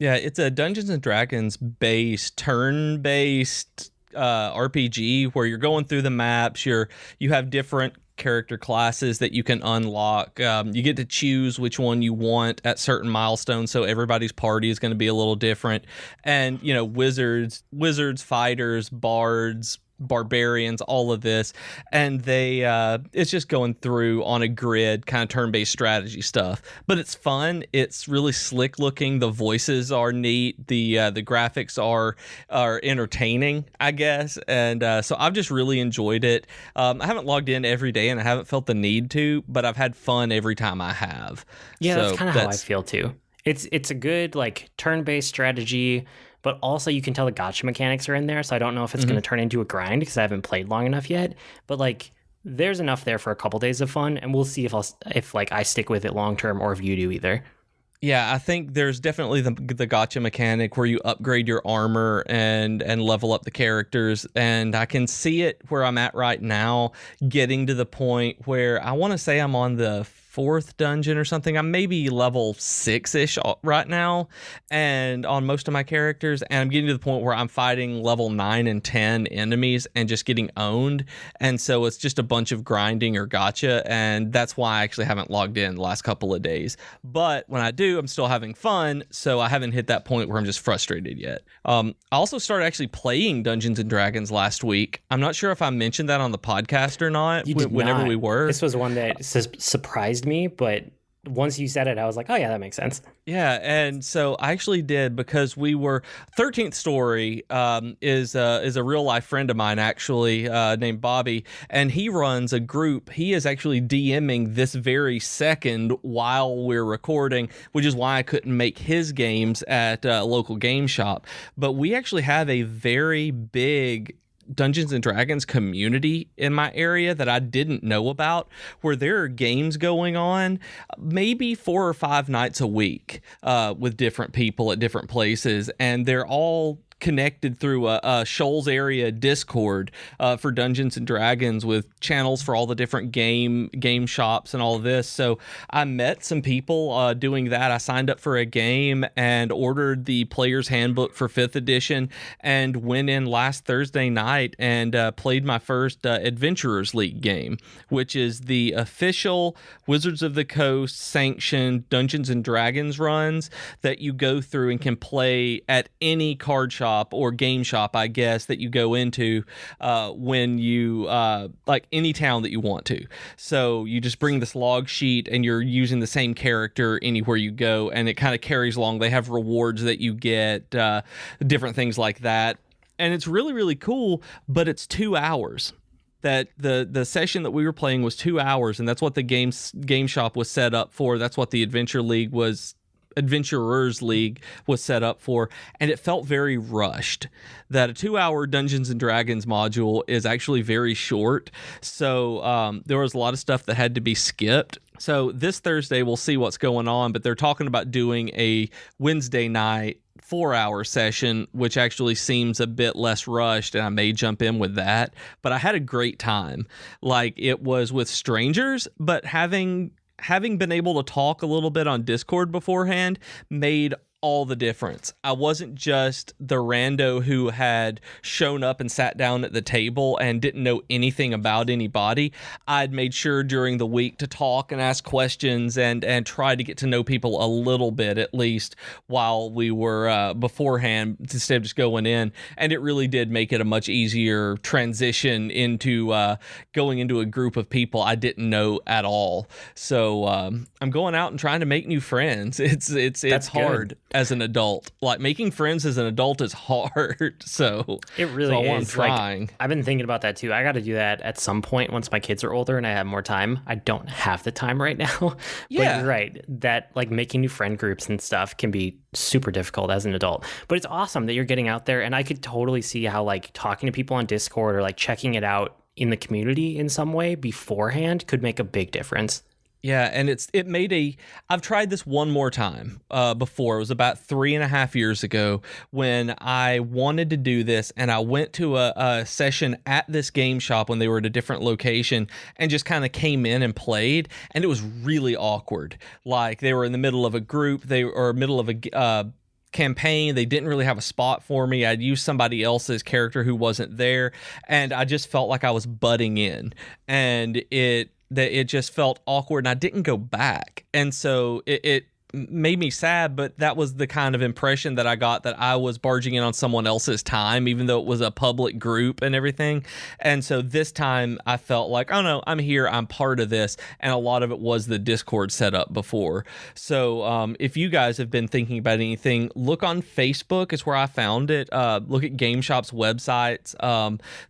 Yeah, it's a Dungeons and Dragons based, turn-based RPG where you're going through the maps. You have different character classes that you can unlock. You get to choose which one you want at certain milestones, so everybody's party is going to be a little different. And wizards, fighters, bards, barbarians, all of this, and they it's just going through on a grid, kind of turn-based strategy stuff, but it's fun. It's really slick looking. The voices are neat. The graphics are entertaining, I guess, and so I've just really enjoyed it. I haven't logged in every day and I haven't felt the need to, but I've had fun every time I have. Yeah, so that's kind of how I feel too. It's a good like turn-based strategy, but also you can tell the gotcha mechanics are in there, so I don't know if it's going to turn into a grind because I haven't played long enough yet. But like there's enough there for a couple days of fun, and we'll see if like I stick with it long term or if you do either. Yeah, I think there's definitely the gacha mechanic where you upgrade your armor and level up the characters, and I can see it where I'm at right now, getting to the point where I want to say I'm on the 4th dungeon or something. I'm maybe level 6-ish right now, and on most of my characters, and I'm getting to the point where I'm fighting level 9 and 10 enemies and just getting owned, and so it's just a bunch of grinding or gacha, and that's why I actually haven't logged in the last couple of days. But when I do, I'm still having fun, so I haven't hit that point where I'm just frustrated yet. I also started actually playing Dungeons and Dragons last week. I'm not sure if I mentioned that on the podcast or not. You did whenever not. we were. This was one that surprised me, but once you said it, I was like, oh yeah, that makes sense. Yeah, and so I actually did, because we were 13th Story is a real life friend of mine actually, named Bobby, and he runs a group. He is actually DMing this very second while we're recording, which is why I couldn't make his games at a local game shop. But we actually have a very big Dungeons and Dragons community in my area that I didn't know about, where there are games going on maybe 4 or 5 nights a week with different people at different places, and they're all connected through a Shoals area Discord for Dungeons and Dragons, with channels for all the different game shops and all of this. So I met some people doing that. I signed up for a game and ordered the Player's Handbook for 5th edition, and went in last Thursday night and played my first Adventurers League game, which is the official Wizards of the Coast sanctioned Dungeons and Dragons runs that you go through and can play at any card shop or game shop, I guess, that you go into when you like any town that you want to. So you just bring this log sheet and you're using the same character anywhere you go, and it kind of carries along. They have rewards that you get, different things like that, and it's really, really cool. But it's 2 hours. That the session that we were playing was 2 hours, and that's what the game shop was set up for. That's what the Adventurers League was set up for, and it felt very rushed. That a 2-hour Dungeons and Dragons module is actually very short, so there was a lot of stuff that had to be skipped. So this Thursday we'll see what's going on, but they're talking about doing a Wednesday night 4-hour session, which actually seems a bit less rushed, and I may jump in with that. But I had a great time. Like, it was with strangers, but having been able to talk a little bit on Discord beforehand made all the difference. I wasn't just the rando who had shown up and sat down at the table and didn't know anything about anybody. I'd made sure during the week to talk and ask questions and try to get to know people a little bit, at least, while we were beforehand, instead of just going in. And it really did make it a much easier transition into going into a group of people I didn't know at all. So I'm going out and trying to make new friends. It's hard. Good. As an adult, like, making friends as an adult is hard. So it really is. I'm trying. Like, I've been thinking about that too. I got to do that at some point once my kids are older and I have more time. I don't have the time right now. Yeah. But you're right. That, like, making new friend groups and stuff can be super difficult as an adult. But it's awesome that you're getting out there, and I could totally see how, like, talking to people on Discord or like checking it out in the community in some way beforehand could make a big difference. Yeah, and I've tried this one more time before. It was about 3.5 years ago when I wanted to do this, and I went to a session at this game shop when they were at a different location and just kind of came in and played, and it was really awkward. Like, they were in the middle of a group, middle of a campaign. They didn't really have a spot for me. I'd used somebody else's character who wasn't there, and I just felt like I was butting in, and it just felt awkward, and I didn't go back. And so it made me sad, but that was the kind of impression that I got, that I was barging in on someone else's time, even though it was a public group and everything. And so this time I felt like, oh no, I'm here, I'm part of this. And a lot of it was the Discord setup before. So if you guys have been thinking about anything, look on Facebook is where I found it. Look at Game Shop's websites,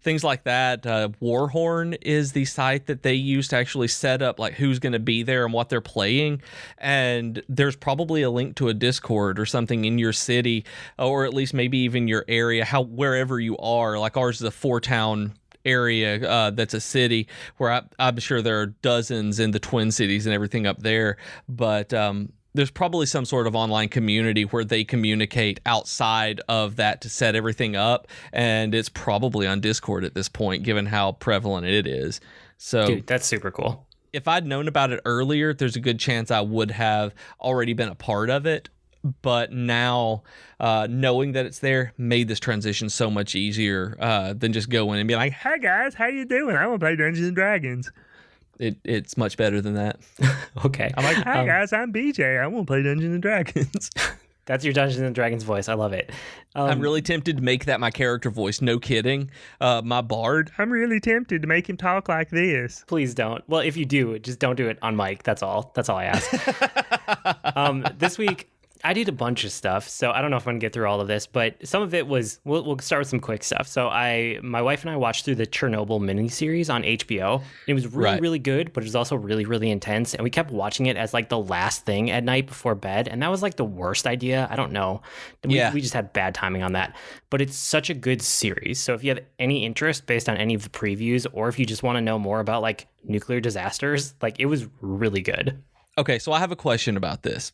things like that. Warhorn is the site that they use to actually set up, like, who's going to be there and what they're playing. And there's probably a link to a Discord or something in your city, or at least maybe even your area, wherever you are. Like, ours is a 4-town area that's a city where I'm sure there are dozens in the Twin Cities and everything up there, but there's probably some sort of online community where they communicate outside of that to set everything up, and it's probably on Discord at this point, given how prevalent it is. So, dude, that's super cool. If I'd known about it earlier, there's a good chance I would have already been a part of it. But now, knowing that it's there made this transition so much easier than just going and be like, "Hey guys, how you doing? I want to play Dungeons and Dragons." It's much better than that. Okay. I'm like, "Hey guys, I'm BJ. I want to play Dungeons and Dragons." That's your Dungeons and Dragons voice. I love it. I'm really tempted to make that my character voice. No kidding. My bard. I'm really tempted to make him talk like this. Please don't. Well, if you do, just don't do it on mic. That's all. That's all I ask. This week, I did a bunch of stuff, so I don't know if I'm going to get through all of this, but some of it was, we'll start with some quick stuff. So my wife and I watched through the Chernobyl miniseries on HBO. It was really, really good, but it was also really, really intense. And we kept watching it as like the last thing at night before bed. And that was like the worst idea. I don't know. We just had bad timing on that. But it's such a good series. So if you have any interest based on any of the previews, or if you just want to know more about like nuclear disasters, like it was really good. Okay, so I have a question about this.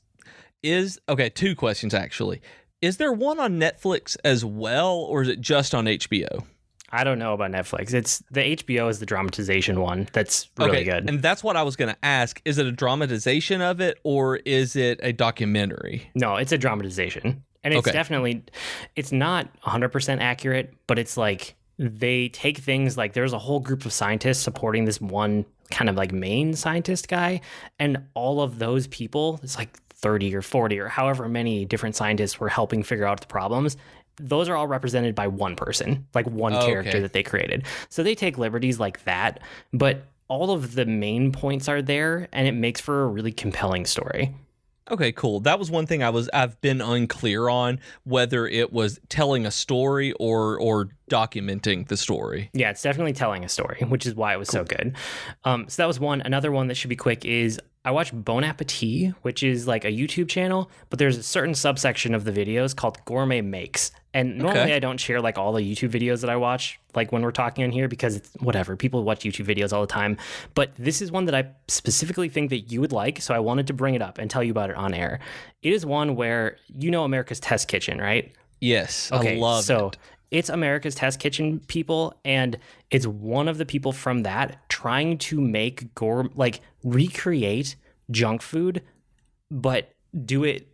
Two questions actually. Is there one on Netflix as well, or is it just on HBO? I don't know about Netflix. It's the HBO is the dramatization one. That's really good. And that's what I was going to ask. Is it a dramatization of it, or is it a documentary? No, it's a dramatization. And it's definitely, it's not 100% accurate, but it's like they take things like there's a whole group of scientists supporting this one kind of like main scientist guy. And all of those people, it's like 30 or 40 or however many different scientists were helping figure out the problems. Those are all represented by one person, like one character that they created. So they take liberties like that, but all of the main points are there, and it makes for a really compelling story. Okay, cool. That was one thing I've been unclear on, whether it was telling a story or documenting the story. Yeah, it's definitely telling a story, which is why it was so good. So that was one. Another one that should be quick is I watched Bon Appetit, which is like a YouTube channel, but there's a certain subsection of the videos called Gourmet Makes. And normally I don't share like all the YouTube videos that I watch, like when we're talking on here, because it's whatever. People watch YouTube videos all the time. But this is one that I specifically think that you would like. So I wanted to bring it up and tell you about it on air. It is one where, you know, America's Test Kitchen, right? Yes, okay, I love it. It's America's Test Kitchen people, and it's one of the people from that trying to make recreate junk food, but do it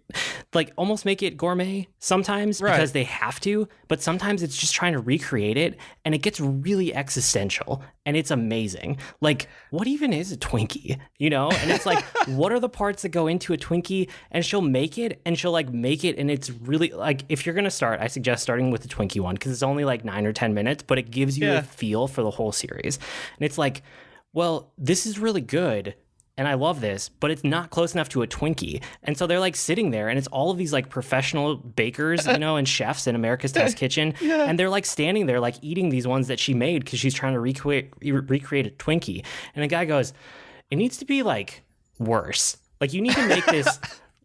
like almost make it gourmet sometimes because they have to, but sometimes it's just trying to recreate it, and it gets really existential, and it's amazing. Like, what even is a Twinkie, you know? And it's like, what are the parts that go into a Twinkie? And she'll make it, and and it's really like, if you're gonna start, I suggest starting with the Twinkie one, because it's only like 9 or 10 minutes, but it gives you a feel for the whole series. And it's like, well, this is really good, and I love this, but it's not close enough to a Twinkie. And so they're like sitting there, and it's all of these like professional bakers, you know, and chefs in America's Test Kitchen. And they're like standing there, like eating these ones that she made because she's trying to recreate a Twinkie. And the guy goes, it needs to be like worse. Like, you need to make this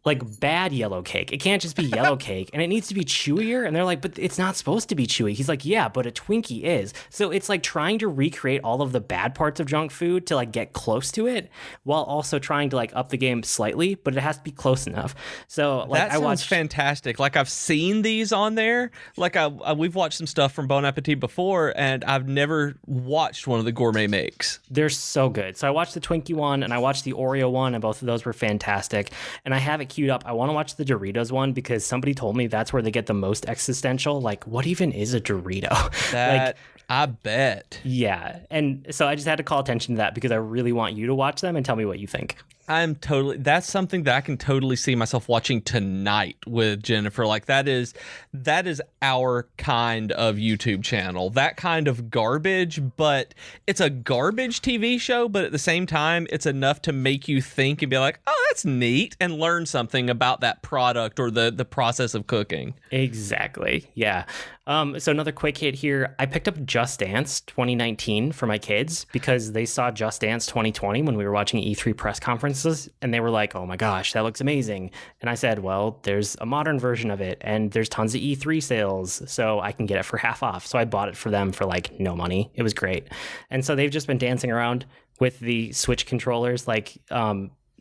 like bad yellow cake. It can't just be yellow cake, and it needs to be chewier. And they're like, but it's not supposed to be chewy. He's like, yeah, but a Twinkie is. So it's like trying to recreate all of the bad parts of junk food to like get close to it, while also trying to like up the game slightly, but it has to be close enough. So like, that sounds fantastic. Like, I've seen these on there. Like, we've watched some stuff from Bon Appetit before, and I've never watched one of the Gourmet Makes. They're so good. So I watched the Twinkie one, and I watched the Oreo one, and both of those were fantastic. And I have it queued up. I want to watch the Doritos one because somebody told me that's where they get the most existential. Like, what even is a Dorito? That, like, I bet. Yeah. And so I just had to call attention to that because I really want you to watch them and tell me what you think. That's something that I can totally see myself watching tonight with Jennifer. Like, that is our kind of YouTube channel, that kind of garbage, but it's a garbage TV show, but at the same time, it's enough to make you think and be like, oh, that's neat, and learn something about that product or the process of cooking. Exactly. Yeah. So another quick hit here. I picked up Just Dance 2019 for my kids because they saw Just Dance 2020 when we were watching E3 press conferences. references, and they were like, oh my gosh, that looks amazing. And I said, well, there's a modern version of it, and there's tons of E3 sales, so I can get it for half off. So I bought it for them for like no money. It was great. And so they've just been dancing around with the Switch controllers, like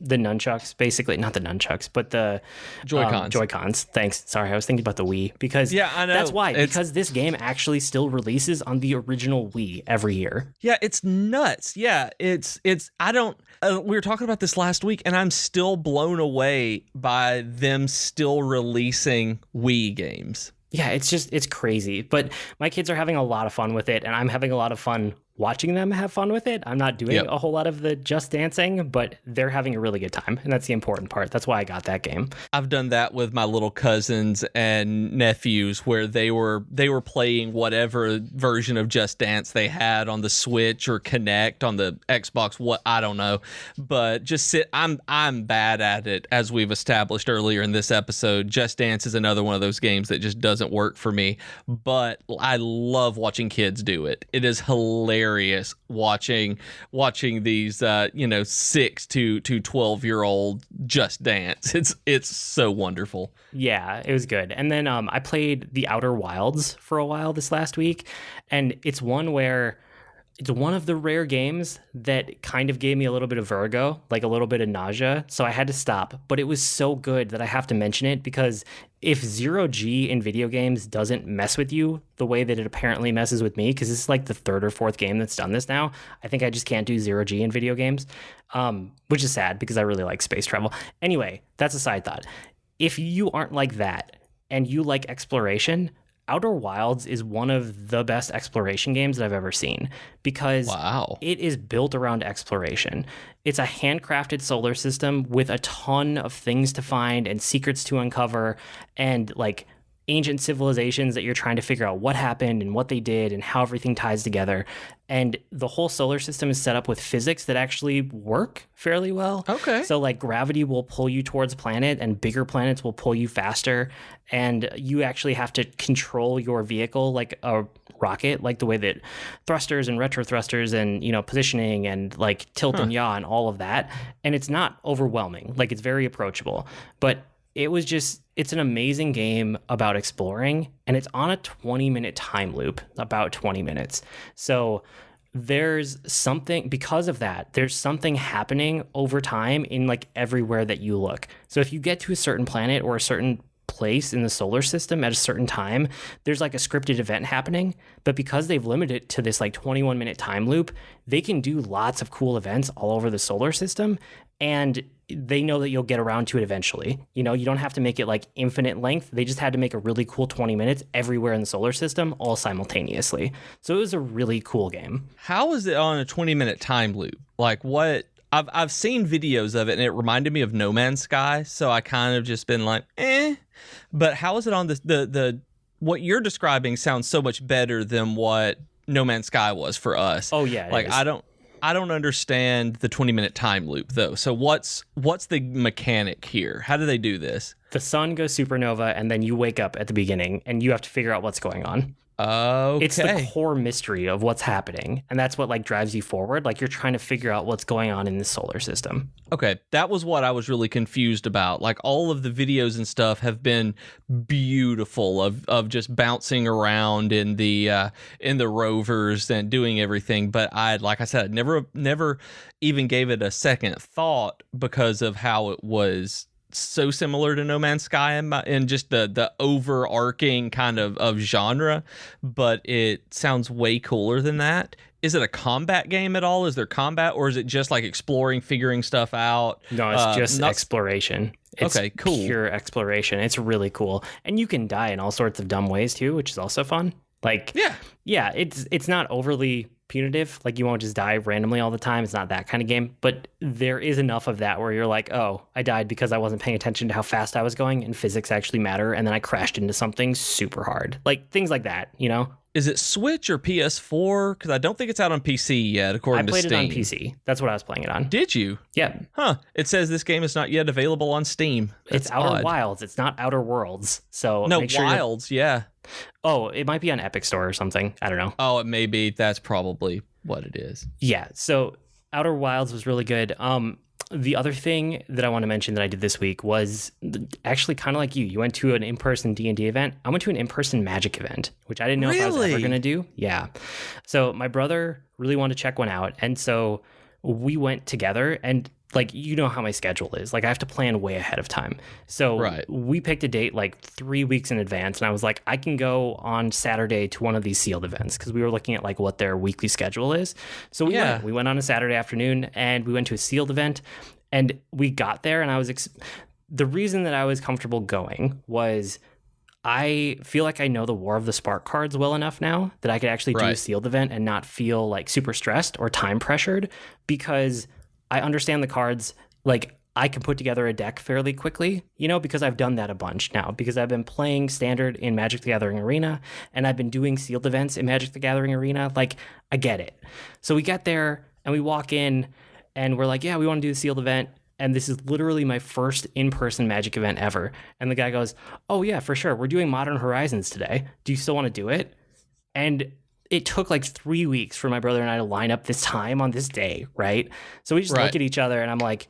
the nunchucks, basically. Not the nunchucks, but the Joy-Cons. Thanks. Sorry, I was thinking about the Wii, because I know. That's why, because this game actually still releases on the original Wii every year. Yeah, it's nuts. Yeah, it's I don't we were talking about this last week, and I'm still blown away by them still releasing Wii games. Yeah, it's crazy. But my kids are having a lot of fun with it, and I'm having a lot of fun watching them have fun with it. I'm not doing a whole lot of the just dancing, but they're having a really good time, and that's the important part. That's why I got that game. I've done that with my little cousins and nephews, where they were playing whatever version of Just Dance they had on the Switch or Kinect on the Xbox. What, I don't know, but just I'm bad at it, as we've established earlier in this episode. Just Dance is another one of those games that just doesn't work for me, but I love watching kids do it. It is hilarious watching these 6 to 12-year-old Just Dance. It's so wonderful. Yeah, it was good. And then I played The Outer Wilds for a while this last week, and it's one of the rare games that kind of gave me a little bit of vertigo, like a little bit of nausea, so I had to stop. But it was so good that I have to mention it, because if 0G in video games doesn't mess with you the way that it apparently messes with me, because this is like the third or fourth game that's done this now, I think I just can't do 0G in video games, which is sad because I really like space travel. Anyway, that's a side thought. If you aren't like that and you like exploration, Outer Wilds is one of the best exploration games that I've ever seen, because it is built around exploration. It's a handcrafted solar system with a ton of things to find and secrets to uncover, and like ancient civilizations that you're trying to figure out what happened and what they did and how everything ties together. And the whole solar system is set up with physics that actually work fairly well. Okay. So like gravity will pull you towards planet, and bigger planets will pull you faster. And you actually have to control your vehicle like a rocket, like the way that thrusters and retro thrusters and, positioning and like tilt and yaw and all of that. And it's not overwhelming. Like, it's very approachable. But it's an amazing game about exploring, and it's on a 20-minute time loop, about 20 minutes. So there's something happening over time in like everywhere that you look. So if you get to a certain planet or a certain place in the solar system at a certain time, there's like a scripted event happening, but because they've limited it to this like 21-minute time loop, they can do lots of cool events all over the solar system, and they know that you'll get around to it eventually. You don't have to make it like infinite length. They just had to make a really cool 20 minutes everywhere in the solar system, all simultaneously. So it was a really cool game. How is it on a 20-minute time loop? Like, what? I've seen videos of it, and it reminded me of No Man's Sky, so I kind of just been like, eh. But how is it on the what you're describing sounds so much better than what No Man's Sky was for us. Oh yeah, like I don't understand the 20-minute time loop though. So what's the mechanic here? How do they do this? The sun goes supernova, and then you wake up at the beginning, and you have to figure out what's going on. Okay. It's the core mystery of what's happening, and that's what like drives you forward. Like, you're trying to figure out what's going on in the solar system. Okay, that was what I was really confused about. Like, all of the videos and stuff have been beautiful of just bouncing around in the rovers and doing everything. But like I said, never even gave it a second thought because of how it was so similar to No Man's Sky and just the overarching kind of genre, but it sounds way cooler than that. Is it a combat game at all? Is there combat, or is it just like exploring, figuring stuff out? No, it's just exploration. It's okay, cool. Pure exploration. It's really cool. And you can die in all sorts of dumb ways too, which is also fun. Like, yeah, it's not overly punitive. Like, you won't just die randomly all the time. It's not that kind of game. But there is enough of that where you're like, oh, I died because I wasn't paying attention to how fast I was going, and physics actually matter. And then I crashed into something super hard. Like, things like that, Is it Switch or PS4? Because I don't think it's out on PC yet, according to Steam. I played it on PC. That's what I was playing it on. Did you? Yeah. Huh. It says this game is not yet available on Steam. That's it's Outer odd. Wilds. It's not Outer Worlds. So no, make sure Wilds, yeah. Oh, it might be on Epic Store or something. I don't know. Oh, it may be. That's probably what it is. Yeah. So Outer Wilds was really good. the other thing that I want to mention that I did this week was actually kind of like you. You went to an in-person D&D event. I went to an in-person Magic event, which I didn't know if I was ever going to do. Yeah. So my brother really wanted to check one out. And so we went together, and like, you know how my schedule is. Like, I have to plan way ahead of time. So we picked a date like 3 weeks in advance, and I was like, I can go on Saturday to one of these sealed events, because we were looking at like what their weekly schedule is. So we went on a Saturday afternoon, and we went to a sealed event, and we got there, and I was the reason that I was comfortable going was I feel like I know the War of the Spark cards well enough now that I could actually do a sealed event and not feel like super stressed or time pressured, because I understand the cards. Like, I can put together a deck fairly quickly, you know, because I've done that a bunch now, because I've been playing Standard in Magic the Gathering Arena, and I've been doing sealed events in Magic the Gathering Arena. Like, I get it. So we get there, and we walk in, and we're like, yeah, we want to do the sealed event. And this is literally my first in-person Magic event ever. And the guy goes, oh, yeah, for sure. We're doing Modern Horizons today. Do you still want to do it? And it took like 3 weeks for my brother and I to line up this time on this day, right? So we just look at each other, and I'm like,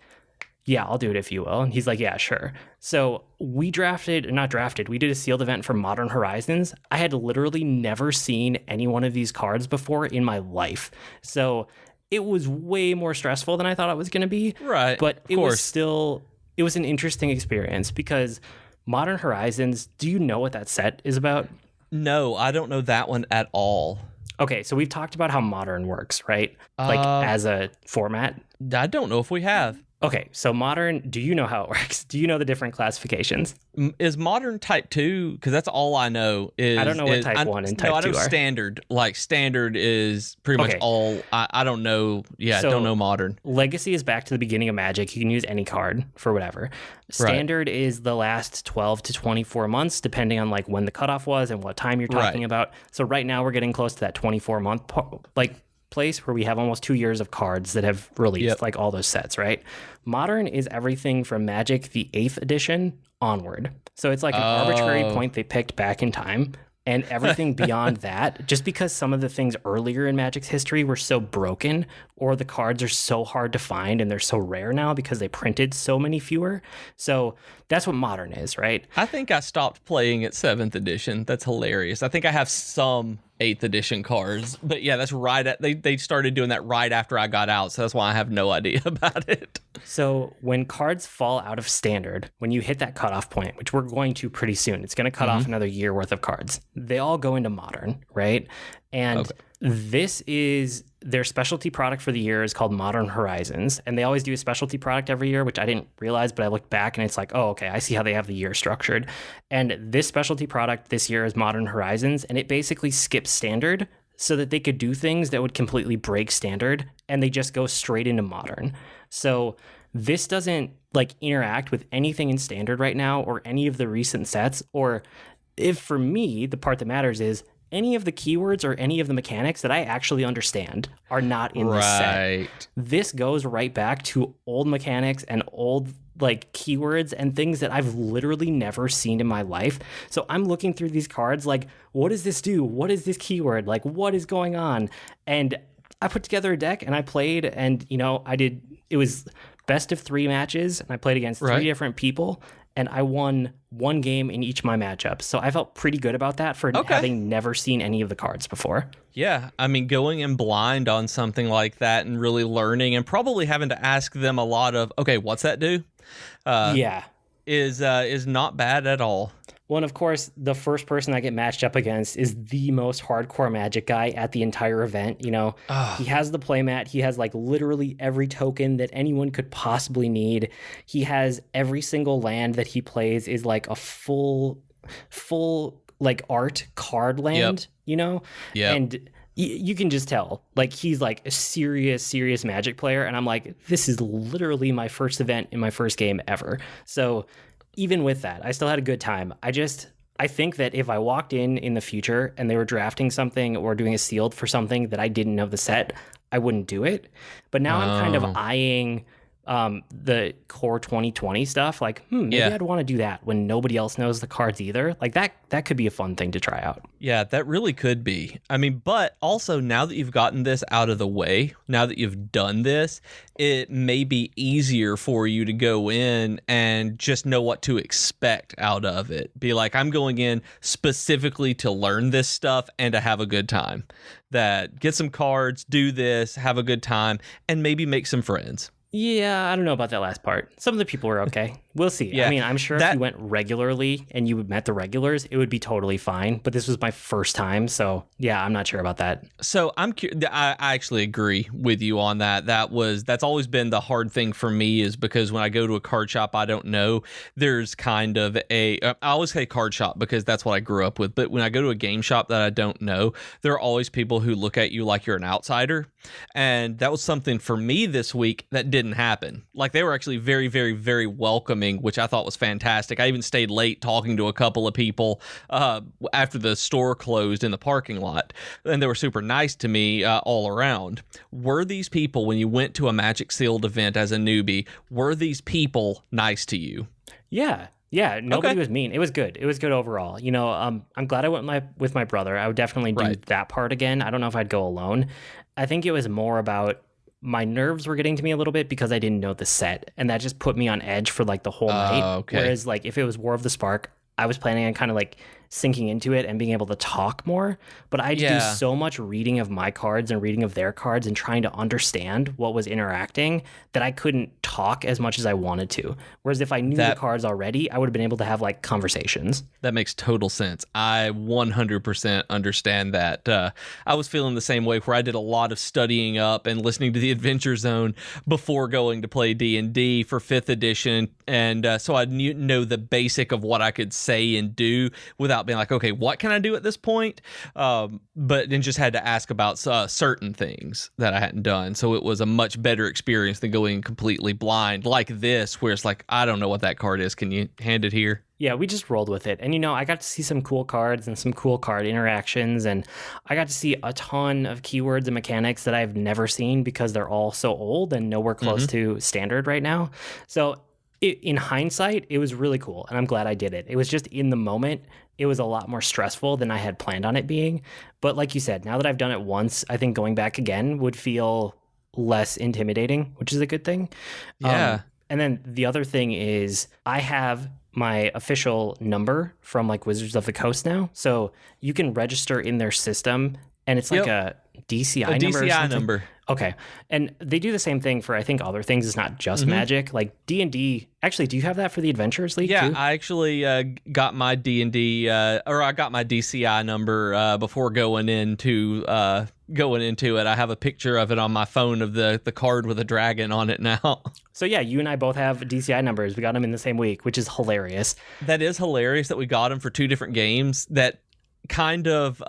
yeah, I'll do it if you will. And he's like, yeah, sure. So we did a sealed event for Modern Horizons. I had literally never seen any one of these cards before in my life. So it was way more stressful than I thought it was going to be. Right. But it was an interesting experience, because Modern Horizons, do you know what that set is about? No, I don't know that one at all. Okay, so we've talked about how Modern works, right? Like, as a format. I don't know if we have. Okay, so Modern, do you know how it works? Do you know the different classifications? Is Modern Type 2? Because that's all I know. I don't know what Type 1 and Type 2 are. No, I know Standard. Like, Standard is pretty much all. I don't know. Yeah, so I don't know Modern. Legacy is back to the beginning of Magic. You can use any card for whatever. Standard is the last 12 to 24 months, depending on like when the cutoff was and what time you're talking about. So right now we're getting close to that 24-month place where we have almost 2 years of cards that have released, like all those sets, right? Modern is everything from Magic the 8th edition onward. So it's like an arbitrary point they picked back in time, and everything beyond that, just because some of the things earlier in Magic's history were so broken, or the cards are so hard to find and they're so rare now because they printed so many fewer. So that's what Modern is, right? I think I stopped playing at 7th edition. That's hilarious. I think I have some 8th edition cards, but yeah, that's they started doing that right after I got out, so that's why I have no idea about it. So when cards fall out of Standard, when you hit that cutoff point, which we're going to pretty soon, it's going to cut off another year worth of cards. They all go into Modern, right? And this is their specialty product for the year is called Modern Horizons, and they always do a specialty product every year, which I didn't realize, but I looked back and it's like, oh, okay, I see how they have the year structured. And this specialty product this year is Modern Horizons, and it basically skips Standard so that they could do things that would completely break Standard, and they just go straight into Modern. So this doesn't like interact with anything in Standard right now or any of the recent sets, or if for me, the part that matters is any of the keywords or any of the mechanics that I actually understand are not in this set. This goes right back to old mechanics and old like keywords and things that I've literally never seen in my life. So I'm looking through these cards like, what does this do? What is this keyword? Like, what is going on? And I put together a deck and I played, and you know, it was best of 3 matches, and I played against 3 different people, and I won 1 game in each of my matchups. So I felt pretty good about that for having never seen any of the cards before. Yeah, I mean, going in blind on something like that and really learning and probably having to ask them a lot of, okay, what's that do? Is not bad at all. Well, and of course, the first person I get matched up against is the most hardcore Magic guy at the entire event. You know, he has the playmat. He has like literally every token that anyone could possibly need. He has every single land that he plays is like a full like art card land, you know? Yeah. And you can just tell, like, he's like a serious Magic player. And I'm like, this is literally my first event in my first game ever. So even with that, I still had a good time. I think that if I walked in the future and they were drafting something or doing a sealed for something that I didn't know the set, I wouldn't do it. But now I'm kind of eyeing the core 2020 stuff, like, maybe I'd want to do that when nobody else knows the cards either. Like that could be a fun thing to try out. Yeah, that really could be. I mean, but also now that you've gotten this out of the way, now that you've done this, it may be easier for you to go in and just know what to expect out of it. Be like, I'm going in specifically to learn this stuff and to have a good time. That get some cards, do this, have a good time, and maybe make some friends. Yeah, I don't know about that last part. Some of the people were okay. We'll see. Yeah, I mean, I'm sure if you went regularly and you met the regulars, it would be totally fine. But this was my first time, so yeah, I'm not sure about that. So I actually agree with you on that. That's always been the hard thing for me, is because when I go to a card shop I don't know, there's kind of I always say card shop because that's what I grew up with. But when I go to a game shop that I don't know, there are always people who look at you like you're an outsider. And that was something for me this week that didn't happen. Like, they were actually very, very, very welcoming, which I thought was fantastic. I even stayed late talking to a couple of people after the store closed in the parking lot, and they were super nice to me all around. Were these people, when you went to a Magic Sealed event as a newbie, were these people nice to you? Yeah, nobody was mean. It was good. It was good overall. You know, I'm glad I went with my brother. I would definitely do that part again. I don't know if I'd go alone. I think it was more about my nerves were getting to me a little bit because I didn't know the set, and that just put me on edge for like the whole night. Okay. Whereas like if it was War of the Spark, I was planning on kind of like sinking into it and being able to talk more, but I do so much reading of my cards and reading of their cards and trying to understand what was interacting that I couldn't talk as much as I wanted to. Whereas if I knew the cards already, I would have been able to have like conversations. That makes total sense. I 100% understand that. I was feeling the same way, where I did a lot of studying up and listening to the Adventure Zone before going to play D&D for 5th edition, and so I know the basic of what I could say and do without being like, okay, what can I do at this point? But then just had to ask about certain things that I hadn't done. So it was a much better experience than going completely blind like this, where it's like, I don't know what that card is. Can you hand it here? Yeah, we just rolled with it. And, you know, I got to see some cool cards and some cool card interactions. And I got to see a ton of keywords and mechanics that I've never seen because they're all so old and nowhere close to standard right now. So in hindsight, it was really cool. And I'm glad I did it. It was just in the moment, it was a lot more stressful than I had planned on it being. But like you said, now that I've done it once, I think going back again would feel less intimidating, which is a good thing. Yeah. And then the other thing is I have my official number from like Wizards of the Coast now. So you can register in their system, and it's like a DCI number. A DCI number. Okay. And they do the same thing for, I think, other things. It's not just Magic. Like D&D. Actually, do you have that for the Adventurers League too? I actually got my D&D, or I got my DCI number before going into it. I have a picture of it on my phone of the card with a dragon on it now. So yeah, you and I both have DCI numbers. We got them in the same week, which is hilarious. That is hilarious that we got them for two different games that kind of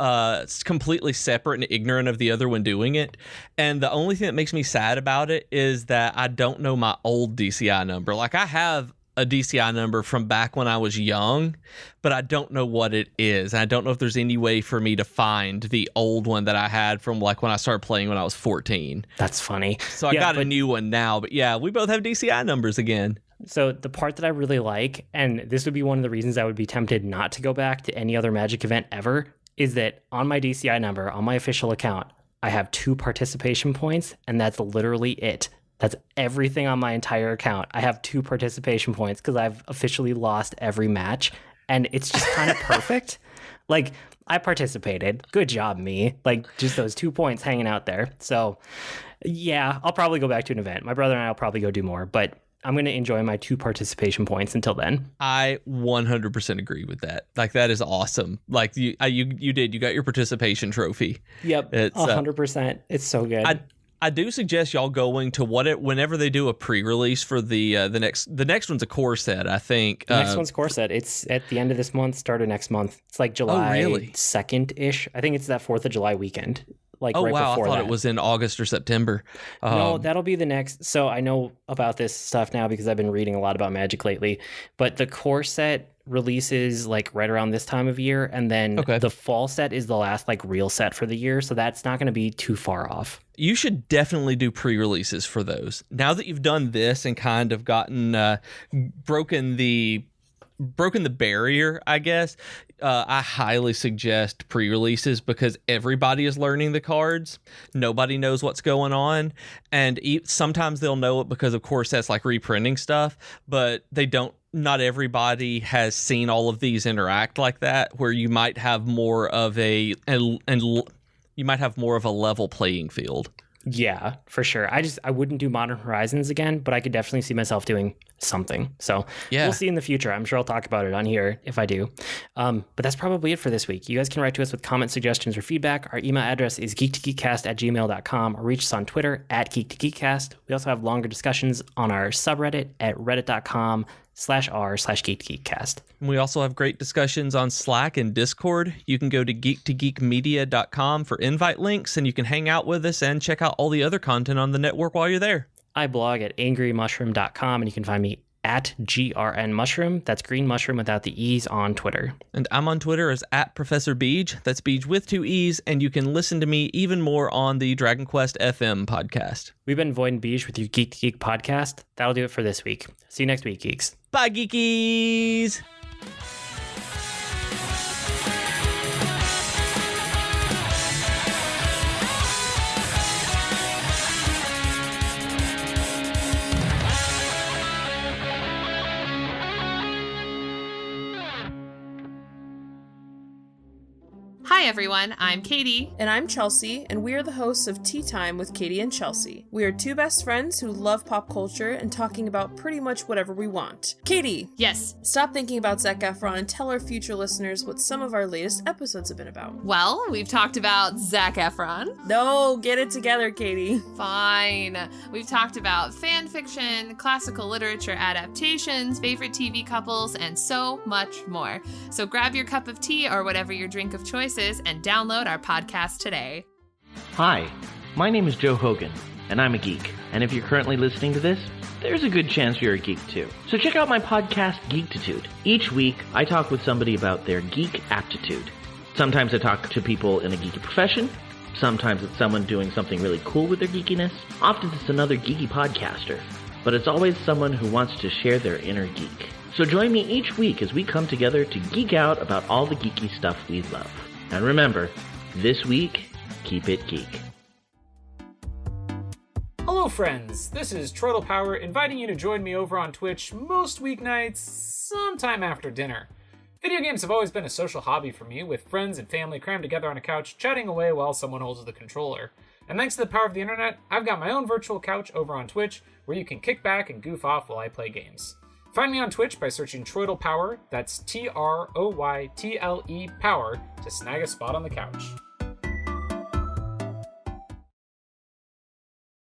completely separate and ignorant of the other when doing it. And the only thing that makes me sad about it is that I don't know my old DCI number. Like, I have a DCI number from back when I was young, but I don't know what it is. And I don't know if there's any way for me to find the old one that I had from like when I started playing when I was 14. That's funny. So I got a new one now, but yeah, we both have DCI numbers again. So the part that I really like, and this would be one of the reasons I would be tempted not to go back to any other Magic event ever, is that on my DCI number, on my official account, I have 2 participation points, and that's literally it. That's everything on my entire account. I have 2 participation points because I've officially lost every match, and it's just kind of perfect. Like, I participated. Good job, me. Like, just those 2 points hanging out there. So, yeah, I'll probably go back to an event. My brother and I will probably go do more, but I'm going to enjoy my 2 participation points until then. I 100% agree with that. Like, that is awesome. Like, you got your participation trophy. Yep, it's 100%. It's so good. I do suggest y'all going to whenever they do a pre-release for the next one's a core set, I think. The next one's core set. It's at the end of this month, start of next month. It's like July 2nd-ish. I think it's that 4th of July weekend. like Oh, right wow. I before thought that. it was in August or September. No, that'll be the next. So I know about this stuff now because I've been reading a lot about Magic lately. But the core set releases like right around this time of year, and then Okay. the fall set is the last like real set for the year. So that's not going to be too far off. You should definitely do pre-releases for those. Now that you've done this and kind of gotten broken the barrier, I guess, I highly suggest pre-releases because everybody is learning the cards. Nobody knows what's going on, and sometimes they'll know it because, of course, that's like reprinting stuff, but they don't. Not everybody has seen all of these interact like that, where you might have more of a level playing field. Yeah, for sure. I wouldn't do Modern Horizons again, but I could definitely see myself doing something. So Yeah. we'll see in the future. I'm sure I'll talk about it on here if I do. But that's probably it for this week. You guys can write to us with comments, suggestions, or feedback. Our email address is geek2geekcast@gmail.com, or reach us on Twitter @geek2geekcast. We also have longer discussions on our subreddit at reddit.com/r/geek2geekcast. We also have great discussions on Slack and Discord. You can go to geek2geekmedia.com for invite links, and you can hang out with us and check out all the other content on the network while you're there. I blog at angrymushroom.com, and you can find me at grnmushroom. That's green mushroom without the E's on Twitter. And I'm on Twitter as @Professor Beej. That's Beej with 2 E's, and you can listen to me even more on the Dragon Quest FM podcast. We've been Void and Beej with your Geek to Geek podcast. That'll do it for this week. See you next week, geeks. Bye, geekies! Hi everyone, I'm Katie. And I'm Chelsea, and we are the hosts of Tea Time with Katie and Chelsea. We are two best friends who love pop culture and talking about pretty much whatever we want. Katie! Yes. Stop thinking about Zac Efron and tell our future listeners what some of our latest episodes have been about. Well, we've talked about Zac Efron. No, get it together, Katie. Fine. We've talked about fan fiction, classical literature adaptations, favorite TV couples, and so much more. So grab your cup of tea or whatever your drink of choice is and download our podcast today. Hi, my name is Joe Hogan, and I'm a geek. And if you're currently listening to this, there's a good chance you're a geek too. So check out my podcast, Geektitude. Each week, I talk with somebody about their geek aptitude. Sometimes I talk to people in a geeky profession. Sometimes it's someone doing something really cool with their geekiness. Often it's another geeky podcaster. But it's always someone who wants to share their inner geek. So join me each week as we come together to geek out about all the geeky stuff we love. And remember, this week, keep it geek. Hello friends, this is Troidal Power inviting you to join me over on Twitch most weeknights, sometime after dinner. Video games have always been a social hobby for me, with friends and family crammed together on a couch, chatting away while someone holds the controller. And thanks to the power of the internet, I've got my own virtual couch over on Twitch, where you can kick back and goof off while I play games. Find me on Twitch by searching Troidal Power, that's TROYTLE Power, to snag a spot on the couch.